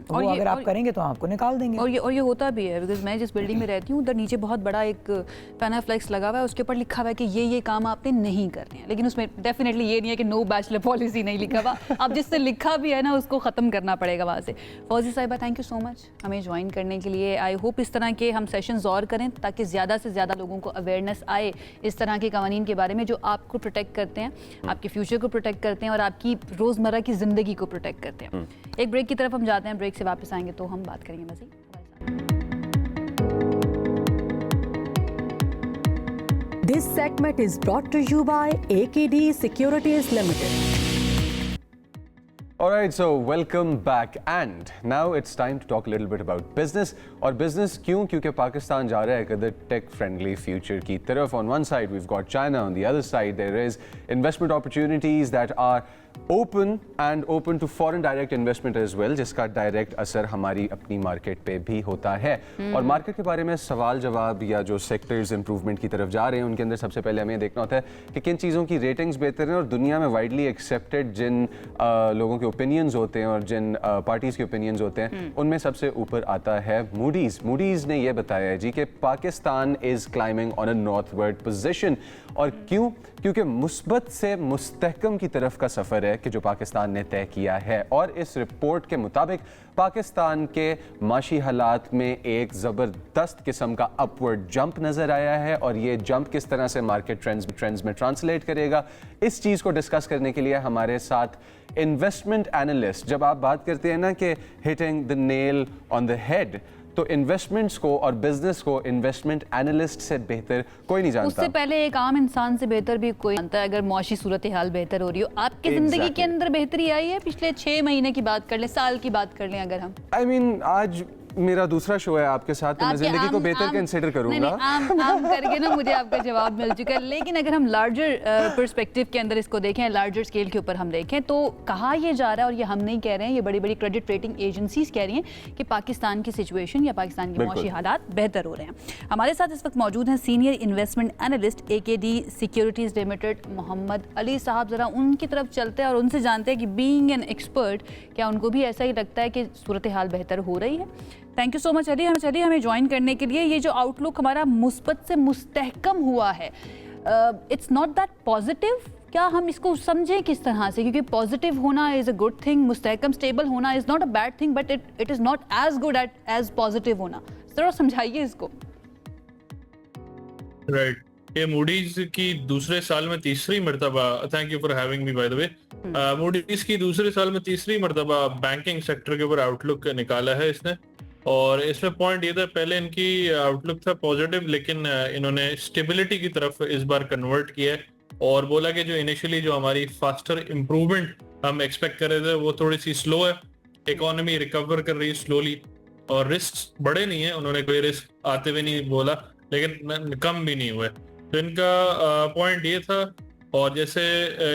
S8: तो वो अगर आप करेंगे तो आपको निकाल देंगे।
S2: और ये होता भी है, बिकॉज मैं जिस बिल्डिंग में रहती हूँ उधर नीचे बहुत बड़ा एक पैनाफ्लेक्स लगा हुआ है, उसके ऊपर लिखा हुआ है कि ये काम आपने नहीं करने हैं, लेकिन उसमें डेफिनेटली ये नहीं है कि नो बैचलर पॉलिसी नहीं लिखा हुआ। अब जिससे लिखा भी है ना, उसको ख़त्म करना पड़ेगा वहाँ से। फौजी साहिबा, थैंक यू सो मच हमें ज्वाइन करने के लिए। आई होप इस तरह के हम सेशंस और करें ताकि ज़्यादा से ज़्यादा लोगों को अवेयरनेस आए इस तरह के कवानीन के बारे में, जो आपको प्रोटेक्ट करते हैं, आपके फ्यूचर को प्रोटेक्ट करते हैं और आपकी रोज़मर्रा की ज़िंदगी को प्रोटेक्ट करते हैं। एक ब्रेक की तरफ हम जाते हैं, ब्रेक से वापस आएंगे तो हम बात करेंगे मज़ीद।
S9: This segment is brought to you by AKD Securities Limited.
S1: Alright, so welcome back, and now it's time to talk a little bit about business. और business क्यों? क्योंकि पाकिस्तान जा रहा है एक tech friendly future की तरफ. On one side we've got China, on the other side there is investment opportunities that are open to foreign direct investment as well, जिसका डायरेक्ट असर हमारी अपनी मार्केट पे भी होता है। और मार्केट के बारे में सवाल जवाब या जो सेक्टर्स इंप्रूवमेंट की तरफ जा रहे हैं, उनके अंदर सबसे पहले हमें देखना होता है कि किन चीज़ों की रेटिंग्स बेहतर हैं और दुनिया में वाइडली एक्सेप्टेड जिन लोगों के ओपिनियंस होते हैं और जिन पार्टीज़ के ओपिनियंस होते हैं, उनमें सबसे ऊपर आता है मूडीज़। मूडीज़ ने यह बताया है जी कि Pakistan is climbing on a northward position. और क्यों? क्योंकि मुस्बत से मुस्तहकम की तरफ का सफ़र है कि जो पाकिस्तान ने तय किया है। और इस रिपोर्ट के मुताबिक पाकिस्तान के माशी हालात में एक ज़बरदस्त किस्म का अपवर्ड जंप नज़र आया है, और ये जंप किस तरह से मार्केट ट्रेंड्स में ट्रांसलेट करेगा, इस चीज़ को डिस्कस करने के लिए हमारे साथ इन्वेस्टमेंट एनालिस्ट। जब आप बात करते हैं ना कि hitting the nail on the head, तो इन्वेस्टमेंट्स को और बिजनेस को इन्वेस्टमेंट एनालिस्ट से बेहतर कोई नहीं जानता।
S2: उससे पहले एक आम इंसान से बेहतर भी कोई जानता है। अगर मौशी सूरत हाल बेहतर हो रही हो, आपकी जिंदगी के अंदर बेहतरी आई है पिछले 6 महीने की बात कर लें, साल की बात कर लें, अगर हम
S1: I mean, आज मेरा दूसरा शो है आपके साथ, तो मैं जिंदगी को बेहतर कंसिडर करूंगा।
S2: आम करके ना मुझे आपका जवाब मिल चुका है। लेकिन अगर हम लार्जर पर्सपेक्टिव के अंदर इसको देखें, लार्जर स्केल के ऊपर हम देखें, तो कहा यह जा रहा है, और ये हम नहीं कह रहे हैं, ये बड़ी बड़ी क्रेडिट रेटिंग एजेंसीज कह रही हैं कि पाकिस्तान की सिचुएशन या पाकिस्तान के मौशी हालात बेहतर हो रहे हैं। हमारे साथ इस वक्त मौजूद हैं senior investment analyst AKD securities limited Mohammad Ali साहब। ज़रा उनकी तरफ चलते हैं और उनसे जानते हैं कि बीइंग एन एक्सपर्ट, क्या उनको भी ऐसा ही लगता है कि सूरत हाल बेहतर हो रही है? Thank you so much Ali, हमें ज्वाइन करने के लिए। ये जो आउटलुक हमारा मुस्बत से मुस्तहकम हुआ है, इट्स नॉट दैट पॉजिटिव, क्या हम इसको समझें किस तरह से? क्योंकि पॉजिटिव होना इज़ अ गुड थिंग, मुस्तहकम स्टेबल होना is not a bad thing, but it is not as good as positive होना। ज़रा समझाइए इसको।
S10: राइट, ये मूडीज की दूसरे साल में तीसरी मर्तबा, thank you for having me by the way, Moody's की दूसरे साल में तीसरी मर्तबा बैंकिंग सेक्टर के ऊपर आउटलुक निकाला है इसने। और इसमें पॉइंट ये था, पहले इनकी आउटलुक था पॉजिटिव, लेकिन इन्होंने स्टेबिलिटी की तरफ इस बार कन्वर्ट किया है और बोला कि जो इनिशियली जो हमारी फास्टर इम्प्रूवमेंट हम एक्सपेक्ट कर रहे थे वो थोड़ी सी स्लो है, इकोनॉमी रिकवर कर रही है स्लोली, और रिस्क बड़े नहीं है, उन्होंने कोई रिस्क आते हुए नहीं बोला, लेकिन कम भी नहीं हुए। तो इनका पॉइंट ये था। और जैसे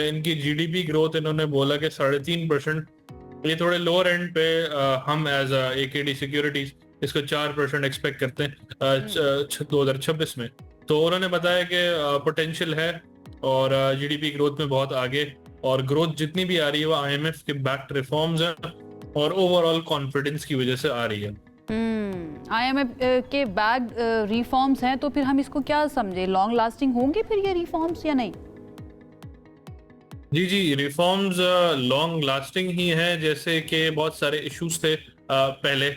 S10: इनकी GDP ग्रोथ इन्होंने बोला कि 3.5%, ये थोड़े लोअर एंड पे हम एज AKD सिक्योरिटीज इसको 4% एक्सपेक्ट करते हैं 2026 में। तो उन्होंने बताया कि पोटेंशियल है और GDP ग्रोथ में बहुत आगे, और ग्रोथ जितनी भी आ रही है वो IMF के बैक्ड रिफॉर्म्स हैं और ओवरऑल कॉन्फिडेंस की वजह से आ रही है।
S2: IMF के बैक्ड रिफॉर्म्स हैं, तो फिर हम इसको क्या समझे, लॉन्ग लास्टिंग होंगे फिर ये रिफॉर्म्स या नहीं?
S10: जी, रिफॉर्म्स लॉन्ग लास्टिंग ही हैं। जैसे कि बहुत सारे इश्यूज थे पहले,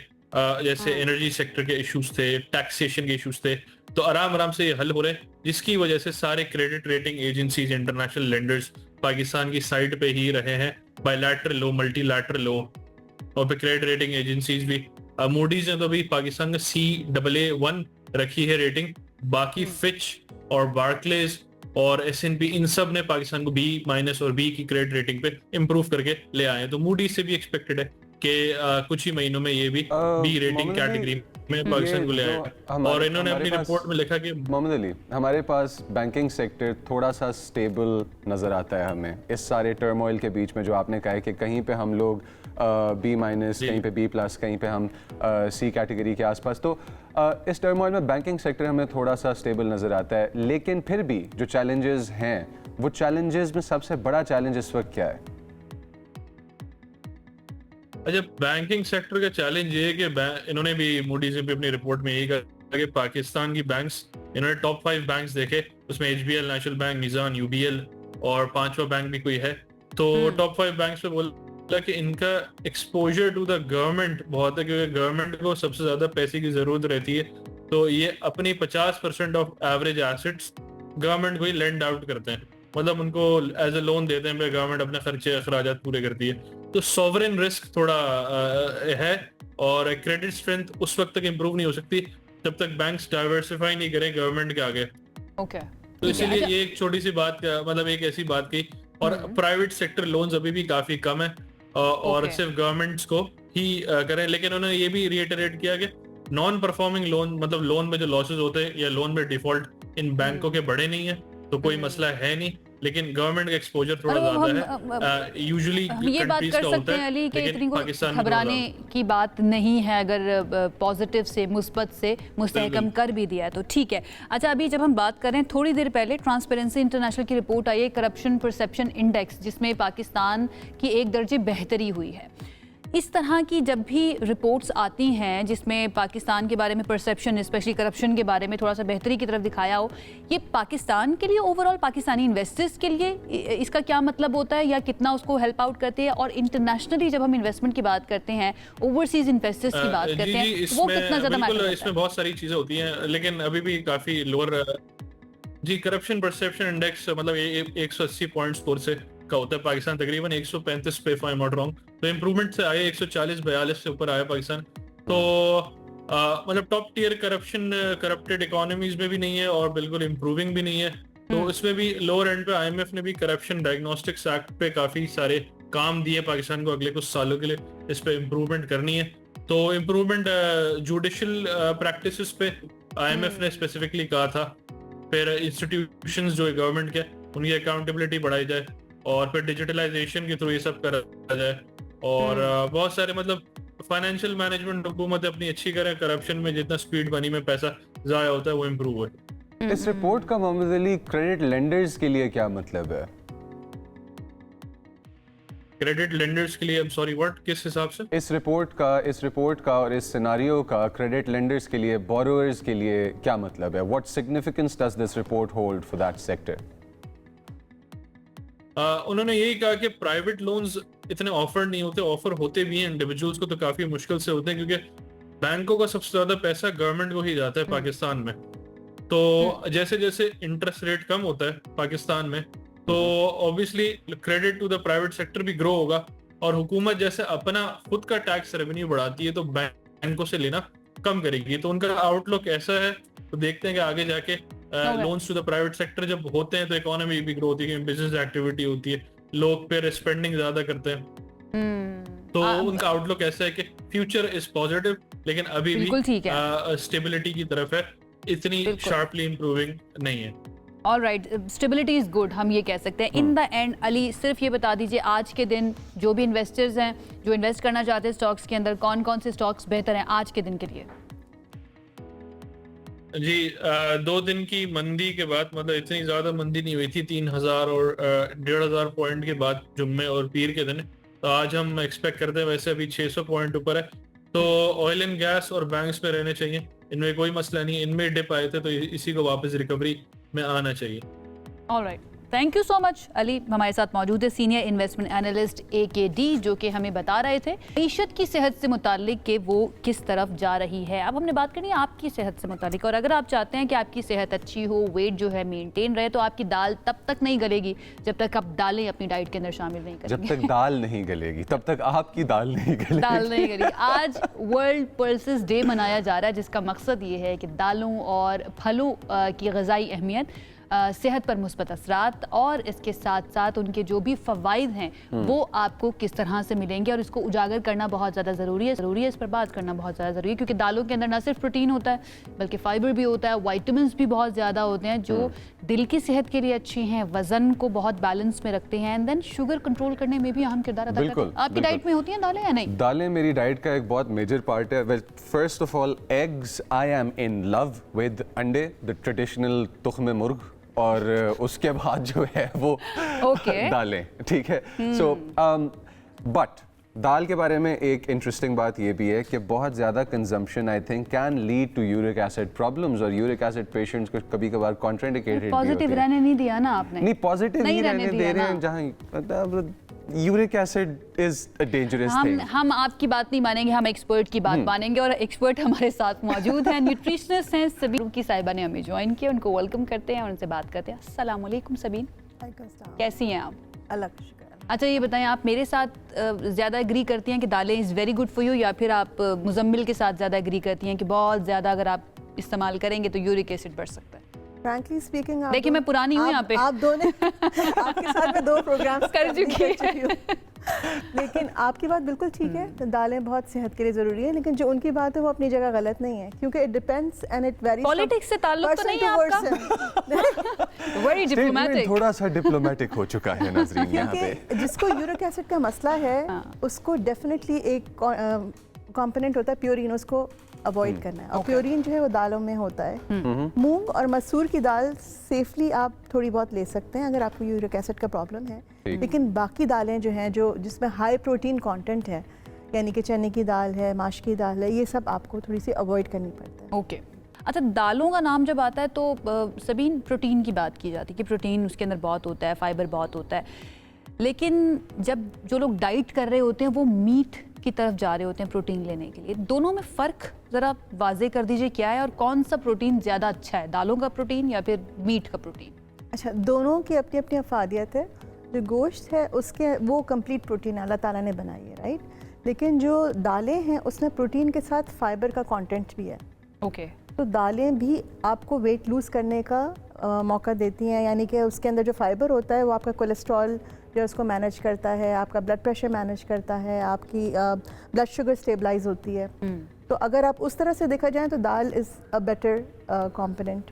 S10: जैसे एनर्जी सेक्टर के इश्यूज थे, टैक्सेशन के इश्यूज थे, तो आराम से ये हल हो रहे हैं, जिसकी वजह से सारे credit rating agencies, international lenders Pakistan की साइड पे ही रहे हैं, बायलैटरल हो, मल्टीलैटरल हो, और फिर क्रेडिट रेटिंग एजेंसीज भी। मूडीज ने तो अभी पाकिस्तान का CAA1 रखी है रेटिंग, बाकी फिच और बार्कलेज और S&P, इन सब ने पाकिस्तान को B- और B की क्रेडिट रेटिंग पे इम्प्रूव करके ले आए हैं। तो मूडी से भी एक्सपेक्टेड है कि कुछ ही महीनों में ये भी B रेटिंग कैटेगरी में पाकिस्तान को ले आए। और इन्होंने अपनी रिपोर्ट में लिखा कि
S1: मोहम्मद अली, हमारे पास बैंकिंग सेक्टर थोड़ा सा स्टेबल नज़र आता है हमें इस सारे टर्मोइल के बीच में, जो आपने कहा है कि कहीं पे हम लोग B-, कहीं पे B+, कहीं पे हम C कैटेगरी के आसपास। तो इस टर्मोइल में बैंकिंग सेक्टर हमें थोड़ा सा स्टेबल नज़र आता है, लेकिन फिर भी जो चैलेंजेस हैं, वो चैलेंजेस में सबसे बड़ा चैलेंज इस वक्त क्या है?
S10: अच्छा, बैंकिंग सेक्टर का चैलेंज ये है कि इन्होंने भी मूडीज पे अपनी रिपोर्ट में यही कहा कि पाकिस्तान की बैंक्स, इन्होंने टॉप 5 बैंक्स देखे, उसमें HBL, नेशनल बैंक, निज़ान, UBL और 5वां बैंक भी कोई है। तो टॉप 5 बैंक्स पे बोला कि इनका एक्सपोजर टू द गवर्नमेंट बहुत है, क्योंकि गवर्नमेंट को सबसे ज्यादा पैसे की जरूरत रहती है। तो ये अपनी 50% ऑफ एवरेज एसेट्स गवर्नमेंट को ही लेंड आउट करते हैं, मतलब उनको एज ए लोन देते हैं, गवर्नमेंट अपने खर्चे अखराजात पूरे करती है। तो सॉवरेन रिस्क थोड़ा है, और क्रेडिट स्ट्रेंथ उस वक्त तक इम्प्रूव नहीं हो सकती जब तक बैंक्स डाइवर्सिफाई नहीं करें गवर्नमेंट के आगे।
S2: ओके,
S10: तो इसीलिए ये एक छोटी सी बात, मतलब एक ऐसी बात की। और प्राइवेट सेक्टर लोन्स अभी भी काफी कम है, और सिर्फ गवर्नमेंट्स को ही करें। लेकिन उन्होंने ये भी रिएटरेट किया कि नॉन परफॉर्मिंग लोन, मतलब लोन में जो लॉसेज होते हैं या लोन में डिफॉल्ट इन बैंकों के बड़े नहीं है, तो कोई मसला है नहीं। लेकिन गवर्नमेंट का एक्सपोजर थोड़ा ज्यादा है यूजुअली,
S2: ये बात कर सकते हैं अली कि इतनी घबराने की बात नहीं है, अगर पॉजिटिव से, मुस्बत से मुस्तहकम कर भी दिया है तो ठीक है। अच्छा, अभी जब हम बात करें, थोड़ी देर पहले ट्रांसपेरेंसी इंटरनेशनल की रिपोर्ट आई है, करप्शन परसेप्शन इंडेक्स, जिसमें पाकिस्तान की 1 दर्जे बेहतरी हुई है। इस तरह की जब भी रिपोर्ट्स आती हैं जिसमें पाकिस्तान के बारे में परसेप्शन, स्पेशली करप्शन के बारे में थोड़ा सा बेहतरी की तरफ दिखाया हो, ये पाकिस्तान के लिए, ओवरऑल पाकिस्तानी इन्वेस्टर्स के लिए इसका क्या मतलब होता है, या कितना उसको हेल्प आउट करते हैं? और इंटरनेशनली जब हम इन्वेस्टमेंट की बात करते हैं, ओवरसीज इन्वेस्टर्स की बात करते हैं, वो कितना ज्यादा मैटर करता है?
S10: इसमें बहुत सारी चीजें होती हैं, लेकिन अभी भी काफी लोअर जी। करप्शन परसेप्शन इंडेक्स मतलब 180 पॉइंट स्कोर से का होता है। पाकिस्तान तकरीबन 135 पे, if I am not wrong, तो इम्प्रूवमेंट से आए 140-42 से ऊपर आया पाकिस्तान। तो मतलब टॉप टियर करप्टेड इकोनॉमीज में भी नहीं है, और बिल्कुल इम्प्रूविंग भी नहीं है। तो इसमें भी लोअर एंड पे IMF ने भी करप्शन डायग्नोस्टिक्स एक्ट पे काफी सारे काम दिए पाकिस्तान को अगले कुछ सालों के लिए, इस पे इम्प्रूवमेंट करनी है। तो इम्प्रूवमेंट जुडिशियल प्रैक्टिसेस पे IMF ने स्पेसिफिकली कहा था। फिर इंस्टीट्यूशंस जो है गवर्नमेंट के, उनकी अकाउंटेबिलिटी बढ़ाई जाए, और फिर डिजिटलाइजेशन के थ्रू ये सब करा जाए। और बहुत सारे मतलब फाइनेंशियल मैनेजमेंट हुकूमत अपनी अच्छी करे, करप्शन में जितना स्पीड बनी में पैसा जाया होता है वो इम्प्रूव हो।
S1: इस रिपोर्ट का मोहम्मद अली क्रेडिट लेंडर्स के लिए क्या मतलब है?
S10: क्रेडिट लेंडर्स के लिए, आई एम सॉरी, व्हाट, किस हिसाब से?
S1: इस रिपोर्ट का और इस सिनेरियो का क्रेडिट लेंडर्स के लिए, बोरोअर्स के लिए क्या मतलब है? What significance does this report hold for that sector?
S10: उन्होंने यही कहा कि प्राइवेट लोन्स इतने ऑफर नहीं होते, ऑफर होते भी हैं इंडिविजुअल्स को तो काफी मुश्किल से होते हैं, क्योंकि बैंकों का सबसे ज्यादा पैसा गवर्नमेंट को ही जाता है पाकिस्तान में। तो जैसे जैसे इंटरेस्ट रेट कम होता है पाकिस्तान में, तो obviously credit to the private sector भी ग्रो होगा, और हुकूमत जैसे अपना खुद का टैक्स रेवेन्यू बढ़ाती है तो बैंकों से लेना कम करेगी। तो उनका आउटलुक ऐसा है। तो देखते हैं कि आगे जाके loans to the private sector जब होते हैं तो इकोनॉमी भी ग्रो होती है, बिजनेस एक्टिविटी होती है, लोग फिर स्पेंडिंग ज्यादा करते हैं। तो उनका आउटलुक ऐसा है कि फ्यूचर इज पॉजिटिव, लेकिन अभी भी स्टेबिलिटी की तरफ है, इतनी शार्पली इंप्रूविंग नहीं है।
S2: ऑलराइट, स्टेबिलिटी इज गुड, हम ये कह सकते हैं। इन द एंड अली, सिर्फ ये बता दीजिए, आज के दिन जो भी इन्वेस्टर्स हैं जो इन्वेस्ट करना चाहते हैं स्टॉक्स के अंदर, कौन कौन से स्टॉक्स बेहतर हैं आज के दिन के लिए?
S10: जी, 2 दिन की मंदी के बाद, मतलब इतनी ज्यादा मंदी नहीं हुई थी, 3000 और 1500 पॉइंट के बाद जुम्मे और पीर के दिन। तो आज हम एक्सपेक्ट करते हैं, वैसे अभी 600 पॉइंट ऊपर है। तो ऑयल एंड गैस और बैंक्स पे रहने चाहिए, इनमें कोई मसला नहीं। इनमें डिप आए थे तो इसी को वापस रिकवरी में आना चाहिए।
S2: Alright, thank you so much Ali. हमारे साथ मौजूद है सीनियर इन्वेस्टमेंट एनालिस्ट AKD, जो कि हमें बता रहे थे मईशत की सेहत से मुतालिक कि वो किस तरफ जा रही है। अब हमने बात करनी है आपकी सेहत से मुतालिक, और अगर आप चाहते हैं कि आपकी सेहत अच्छी हो, वेट जो है मेंटेन रहे, तो आपकी दाल तब तक नहीं गलेगी जब तक आप दालें अपनी डाइट के अंदर शामिल नहीं करेंगे।
S1: जब तक दाल नहीं गलेगी तब तक आपकी दाल नहीं गलेगी।
S2: दाल नहीं गलेगी। आज वर्ल्ड पल्सेस डे मनाया जा रहा है, जिसका मकसद ये है कि दालों और फलों की ग़िज़ाई अहमियत, सेहत पर मुस्बत असरात और इसके साथ साथ उनके जो भी फ़वाइद हैं वो आपको किस तरह से मिलेंगे, और इसको उजागर करना बहुत ज़्यादा ज़रूरी है। इस पर बात करना बहुत ज़्यादा ज़रूरी है, क्योंकि दालों के अंदर ना सिर्फ प्रोटीन होता है बल्कि फ़ाइबर भी होता है, वाइटामिन्स भी बहुत ज़्यादा होते हैं जो दिल की सेहत के लिए अच्छी हैं, वज़न को बहुत बैलेंस में रखते हैं, एंड देन शुगर कंट्रोल करने में भी अहम किरदार अदा करते हैं। आपकी डाइट में होती हैं दालें या नहीं?
S1: दालें मेरी डाइट का एक बहुत मेजर पार्ट है। First of all eggs, I am in love with अंडे, द ट्रेडिशनल तुख्म मुर्ग, और उसके बाद जो है वो दालें, ठीक है। सो बट दाल के बारे में एक इंटरेस्टिंग बात ये भी है कि बहुत ज़्यादा consumption I think can lead to uric acid problems, और यूरिक एसिड पेशेंट्स को कभी कभार कॉन्ट्राइंडिकेटेड
S2: पॉजिटिव रहने नहीं दिया ना आपने।
S1: नहीं, पॉजिटिव नहीं रहने दे रहे हैं, जहाँ uric acid is a dangerous thing.
S2: हम आपकी बात नहीं मानेंगे, हम एक्सपर्ट की बात मानेंगे, और एक्सपर्ट हमारे साथ मौजूद हैं, न्यूट्रिशनिस्ट हैं सबीन की साहिबा ने हमें ज्वाइन किया। उनको वेलकम करते हैं और उनसे बात करते हैं। अस्सलाम वालेकुम सबीन, कैसी हैं आप?
S11: अल्लाह का शुक्र।
S2: अच्छा ये बताएं, आप मेरे साथ ज़्यादा एग्री करती हैं कि दालें is very good for you, या फिर आप मुजम्मिल के साथ ज़्यादा एग्री करती हैं कि बहुत ज़्यादा अगर आप इस्तेमाल करेंगे तो यूरिक एसिड बढ़ सकता है?
S11: फ्रैंकली स्पीकिंग,
S2: देखिए मैं पुरानी हूँ यहाँ पे,
S11: आप दोनों आपके साथ में 2 प्रोग्राम्स
S2: कर चुकी हूँ।
S11: लेकिन आपकी बात बिल्कुल ठीक है, तो दालें बहुत सेहत के लिए ज़रूरी है, लेकिन जो उनकी बात है वो अपनी जगह गलत नहीं है, क्योंकि it depends and it varies.
S2: Politics से ताल्लुक तो नहीं है आपका? वेरी डिप्लोमेटिक,
S1: थोड़ा सा डिप्लोमेटिक हो चुका है नाज़रीन यहाँ पे।
S11: जिसको यूरिक एसिड का मसला है उसको डेफिनेटली एक कंपोनेंट होता है प्योरीन, उसको अवॉइड करना है, और प्योरीन जो है वो दालों में होता है। मूंग और मसूर की दाल सेफली आप थोड़ी बहुत ले सकते हैं अगर आपको यूरिक एसिड का प्रॉब्लम है, लेकिन बाकी दालें जो हैं जो जिसमें हाई प्रोटीन कंटेंट है, यानी कि चने की दाल है, माश की दाल है, ये सब आपको थोड़ी सी अवॉइड करनी पड़ता है।
S2: ओके अच्छा, दालों का नाम जब आता है तो सबीन प्रोटीन की बात की जाती है कि प्रोटीन उसके अंदर बहुत होता है, फाइबर बहुत होता है, लेकिन जब जो लोग डाइट कर रहे होते हैं वो मीट की तरफ जा रहे होते हैं प्रोटीन लेने के लिए, दोनों में फ़र्क ज़रा वाजे कर दीजिए क्या है, और कौन सा प्रोटीन ज़्यादा अच्छा है, दालों का प्रोटीन या फिर मीट का प्रोटीन?
S11: अच्छा, दोनों की अपनी अपनी अफादियत है। जो गोश्त है उसके वो कंप्लीट प्रोटीन अल्लाह ताला ने बनाई है, राइट, लेकिन जो दालें हैं उसमें प्रोटीन के साथ फाइबर का कंटेंट भी है।
S2: ओके
S11: तो दालें भी आपको वेट लूज़ करने का मौका देती हैं, यानी कि उसके अंदर जो फाइबर होता है वो आपका कोलेस्ट्रॉल जो उसको मैनेज करता है, आपका ब्लड प्रेशर मैनेज करता है, आपकी ब्लड शुगर स्टेबलाइज होती है। तो अगर आप उस तरह से देखा जाए तो दाल इज़ अ बेटर कंपोनेंट।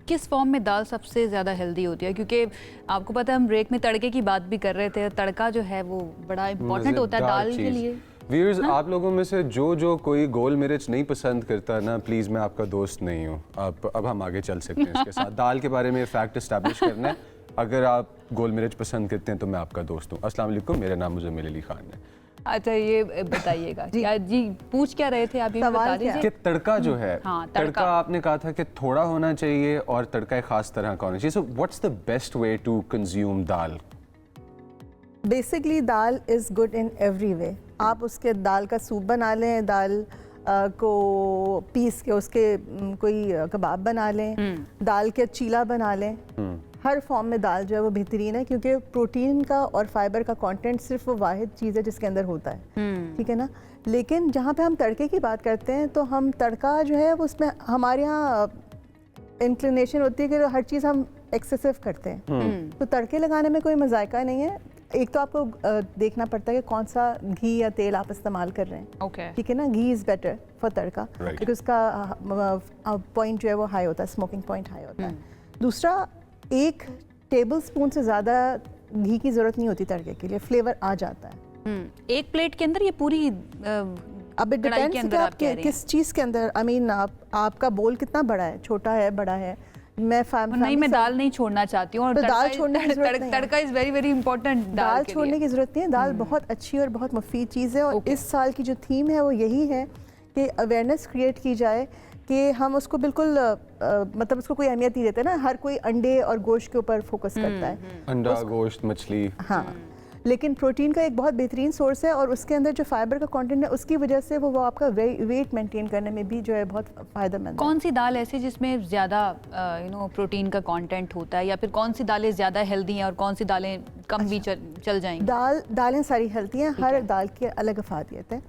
S2: किस फॉर्म में दाल सबसे ज़्यादा हेल्दी होती है? क्योंकि आपको पता है हम ब्रेक में तड़के की बात भी कर रहे थे, तड़का जो है वो बड़ा इंपॉर्टेंट होता है दाल के लिए।
S1: व्यूअर्स, आप लोगों में से जो कोई गोल मिर्च नहीं पसंद करता ना, प्लीज़ मैं आपका दोस्त नहीं हूँ। अब हम आगे चल सकते हैं इसके साथ। दाल के बारे में फैक्ट इस्टेब्लिश करना है, अगर आप गोल मिर्च पसंद करते हैं तो मैं आपका दोस्त हूँ। अस्सलाम वालेकुम, मेरा नाम मुजम्मिल अली खान है।
S2: अच्छा ये बताइएगा जी पूछ क्या रहे थे आप, ये बता दीजिए
S1: कि तड़का जो है,
S2: हाँ,
S1: तड़का आपने कहा था कि थोड़ा होना चाहिए और तड़का एक खास तरह का होना चाहिए। So what's the best way to consume dal?
S11: Basically dal is good in every way. आप उसके दाल का सूप बना लें, दाल को पीस के उसके कोई कबाब बना लें, दाल के चीला बना लें, हर फॉर्म में दाल जो है वो बेहतरीन है, क्योंकि प्रोटीन का और फाइबर का कंटेंट सिर्फ वो वाहिद चीज़ है जिसके अंदर होता है, ठीक है ना। लेकिन जहाँ पे हम तड़के की बात करते हैं तो हम तड़का जो है वो उसमें हमारे यहाँ इंक्लिनेशन होती है कि हर चीज़ हम एक्सेसिव करते हैं, तो तड़के लगाने में कोई मज़ायका नहीं है। एक तो आपको देखना पड़ता है कि कौन सा घी या तेल आप इस्तेमाल कर रहे हैं, ठीक है ना। घी इज़ बेटर फॉर तड़का क्योंकि उसका पॉइंट जो है वो हाई होता है, स्मोकिंग पॉइंट हाई होता है। दूसरा, 1 टेबल स्पून से ज़्यादा घी की ज़रूरत नहीं होती तड़के के लिए, फ्लेवर आ जाता है।
S2: एक प्लेट के अंदर ये पूरी
S11: अब इट डिपेंड्स कि आप किस चीज़ के अंदर, आई मीन आपका बोल कितना बड़ा है, छोटा है, बड़ा है।
S2: मैं दाल नहीं छोड़ना चाहती हूँ, और
S11: तो दाल छोड़ने की जरूरत नहीं है।
S2: तड़का इज़ वेरी वेरी इंपॉर्टेंट।
S11: दाल छोड़ने की ज़रूरत नहीं है, दाल बहुत अच्छी और बहुत मुफीद चीज़ है, और इस साल की जो थीम है वो यही है कि अवेयरनेस क्रिएट की जाए कि हम उसको बिल्कुल मतलब उसको कोई अहमियत नहीं देते ना, हर कोई अंडे और गोश्त के ऊपर फोकस करता है,
S1: अंडा, गोश्त, मछली।
S11: हाँ, लेकिन प्रोटीन का एक बहुत बेहतरीन सोर्स है और उसके अंदर जो फाइबर का कंटेंट है उसकी वजह से वो आपका वेट मेंटेन करने में भी जो है बहुत फायदेमंद है।
S2: कौन सी दाल ऐसी जिसमें ज़्यादा प्रोटीन का कंटेंट होता है, या फिर कौन सी दालें ज़्यादा हेल्दी हैं और कौन सी दालें कम भी चल जाएंगी?
S11: दालें सारी हेल्दी हैं, हर दाल की अलग अफादियत है।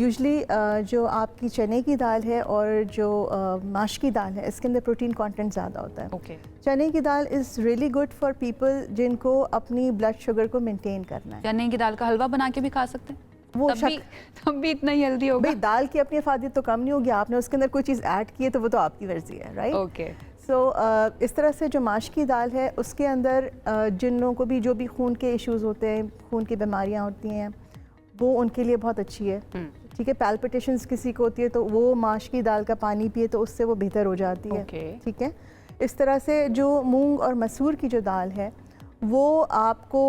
S11: यूजली जो आपकी चने की दाल है और जो माश की दाल है इसके अंदर प्रोटीन कंटेंट ज़्यादा होता है।
S2: ओके।
S11: चने की दाल is really good for people जिनको अपनी ब्लड शुगर को मेंटेन करना है।
S2: चने की दाल का हलवा बना के भी खा सकते हैं,
S11: वो
S2: तब भी इतना ही हेल्दी होगा।
S11: भाई दाल की अपनी अफादियत तो कम नहीं होगी, आपने उसके अंदर कोई चीज़ ऐड की है तो वो तो आपकी मर्जी है, राइट?
S2: ओके।
S11: सो इस तरह से जो माश की दाल है उसके अंदर जिन लोगों को भी जो भी खून के इश्यूज होते हैं, खून की बीमारियाँ होती हैं, वो उनके लिए बहुत अच्छी है। ठीक है, पैल्पिटेशंस किसी को होती है तो वो माश की दाल का पानी पिए तो उससे वो बेहतर हो जाती है। ठीक है, इस तरह से जो मूंग और मसूर की जो दाल है वो आपको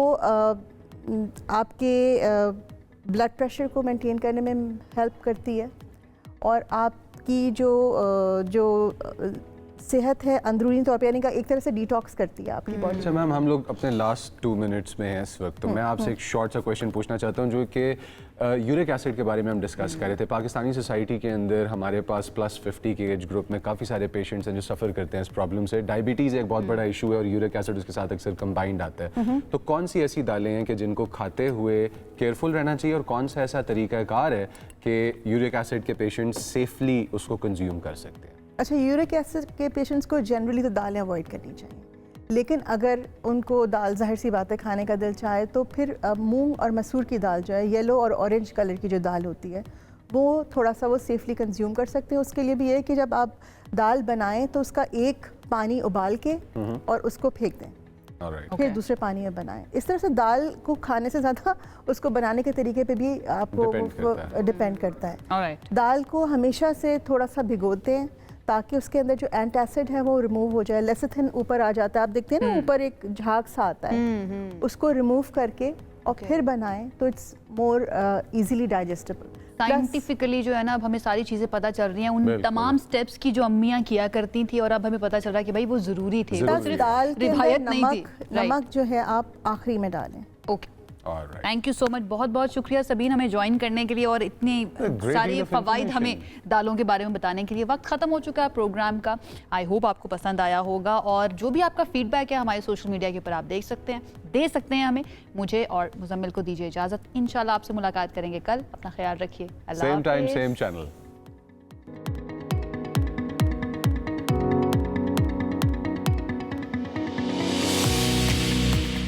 S11: आपके ब्लड प्रेशर को मेंटेन करने में हेल्प करती है और आपकी जो सेहत है अंदरूनी तौर पे, यानी कि एक तरह से डिटॉक्स करती है आपकी बॉडी।
S1: अच्छा मैम, हम लोग अपने लास्ट 2 मिनट्स में हैं इस वक्त, तो मैं आपसे एक शॉर्ट सा क्वेश्चन पूछना चाहता हूँ जो कि यूरिक एसिड के बारे में हम डिस्कस कर रहे थे। पाकिस्तानी सोसाइटी के अंदर हमारे पास +50 के एज ग्रुप में काफ़ी सारे पेशेंट्स हैं जो सफ़र करते हैं इस प्रॉब्लम से। डायबिटीज़ एक बहुत बड़ा इशू है और यूरिक एसिड उसके साथ अक्सर कंबाइंड आता है। तो कौन सी ऐसी दालें हैं कि जिनको खाते हुए केयरफुल रहना चाहिए और कौन सा ऐसा तरीक़ाकार है कि यूरिक एसिड के पेशेंट्स सेफली उसको कंज्यूम कर सकते हैं?
S11: अच्छा, यूरिक एसिड के पेशेंट्स को जनरली तो दालें अवॉइड करनी चाहिए, लेकिन अगर उनको दाल ज़ाहिर सी बात है खाने का दिल चाहे तो फिर मूंग और मसूर की दाल जो है, येलो और ऑरेंज कलर की जो दाल होती है, वो थोड़ा सा वो सेफली कंज्यूम कर सकते हैं। उसके लिए भी ये है कि जब आप दाल बनाएं तो उसका एक पानी उबाल के और उसको फेंक दें, फिर दूसरे पानी में बनाएं। इस तरह से दाल को खाने से ज़्यादा उसको बनाने के तरीके पे भी आपको डिपेंड करता है। दाल को हमेशा से थोड़ा सा भिगोते हैं ताकि उसके अंदर जो एंटासिड है वो रिमूव हो जाए। लेसिथिन ऊपर आ जाता है, आप देखते हैं ना ऊपर एक झाग सा आता है, उसको रिमूव करके और फिर बनाएं तो it's more easily digestible.
S2: Scientifically जो है ना, अब हमें सारी चीज़ें पता चल रही हैं, उन तमाम स्टेप्स की जो अम्मियाँ किया करती थी और अब हमें पता चल रहा है कि भाई वो ज़रूरी थे,
S11: दाल के अंदर नमक जो है आप आखिरी में डालें।
S2: Okay, thank you so much, बहुत बहुत शुक्रिया सबीन हमें ज्वाइन करने के लिए और इतनी सारी फवाइद हमें दालों के बारे में बताने के लिए। वक्त ख़त्म हो चुका है प्रोग्राम का। आई होप आपको पसंद आया होगा और जो भी आपका फीडबैक है हमारे सोशल मीडिया के ऊपर आप दे सकते हैं हमें। मुझे और मुजम्मिल को दीजिए इजाज़त, इंशाल्लाह आपसे मुलाकात करेंगे कल। अपना ख्याल रखिए।
S1: Same time same channel.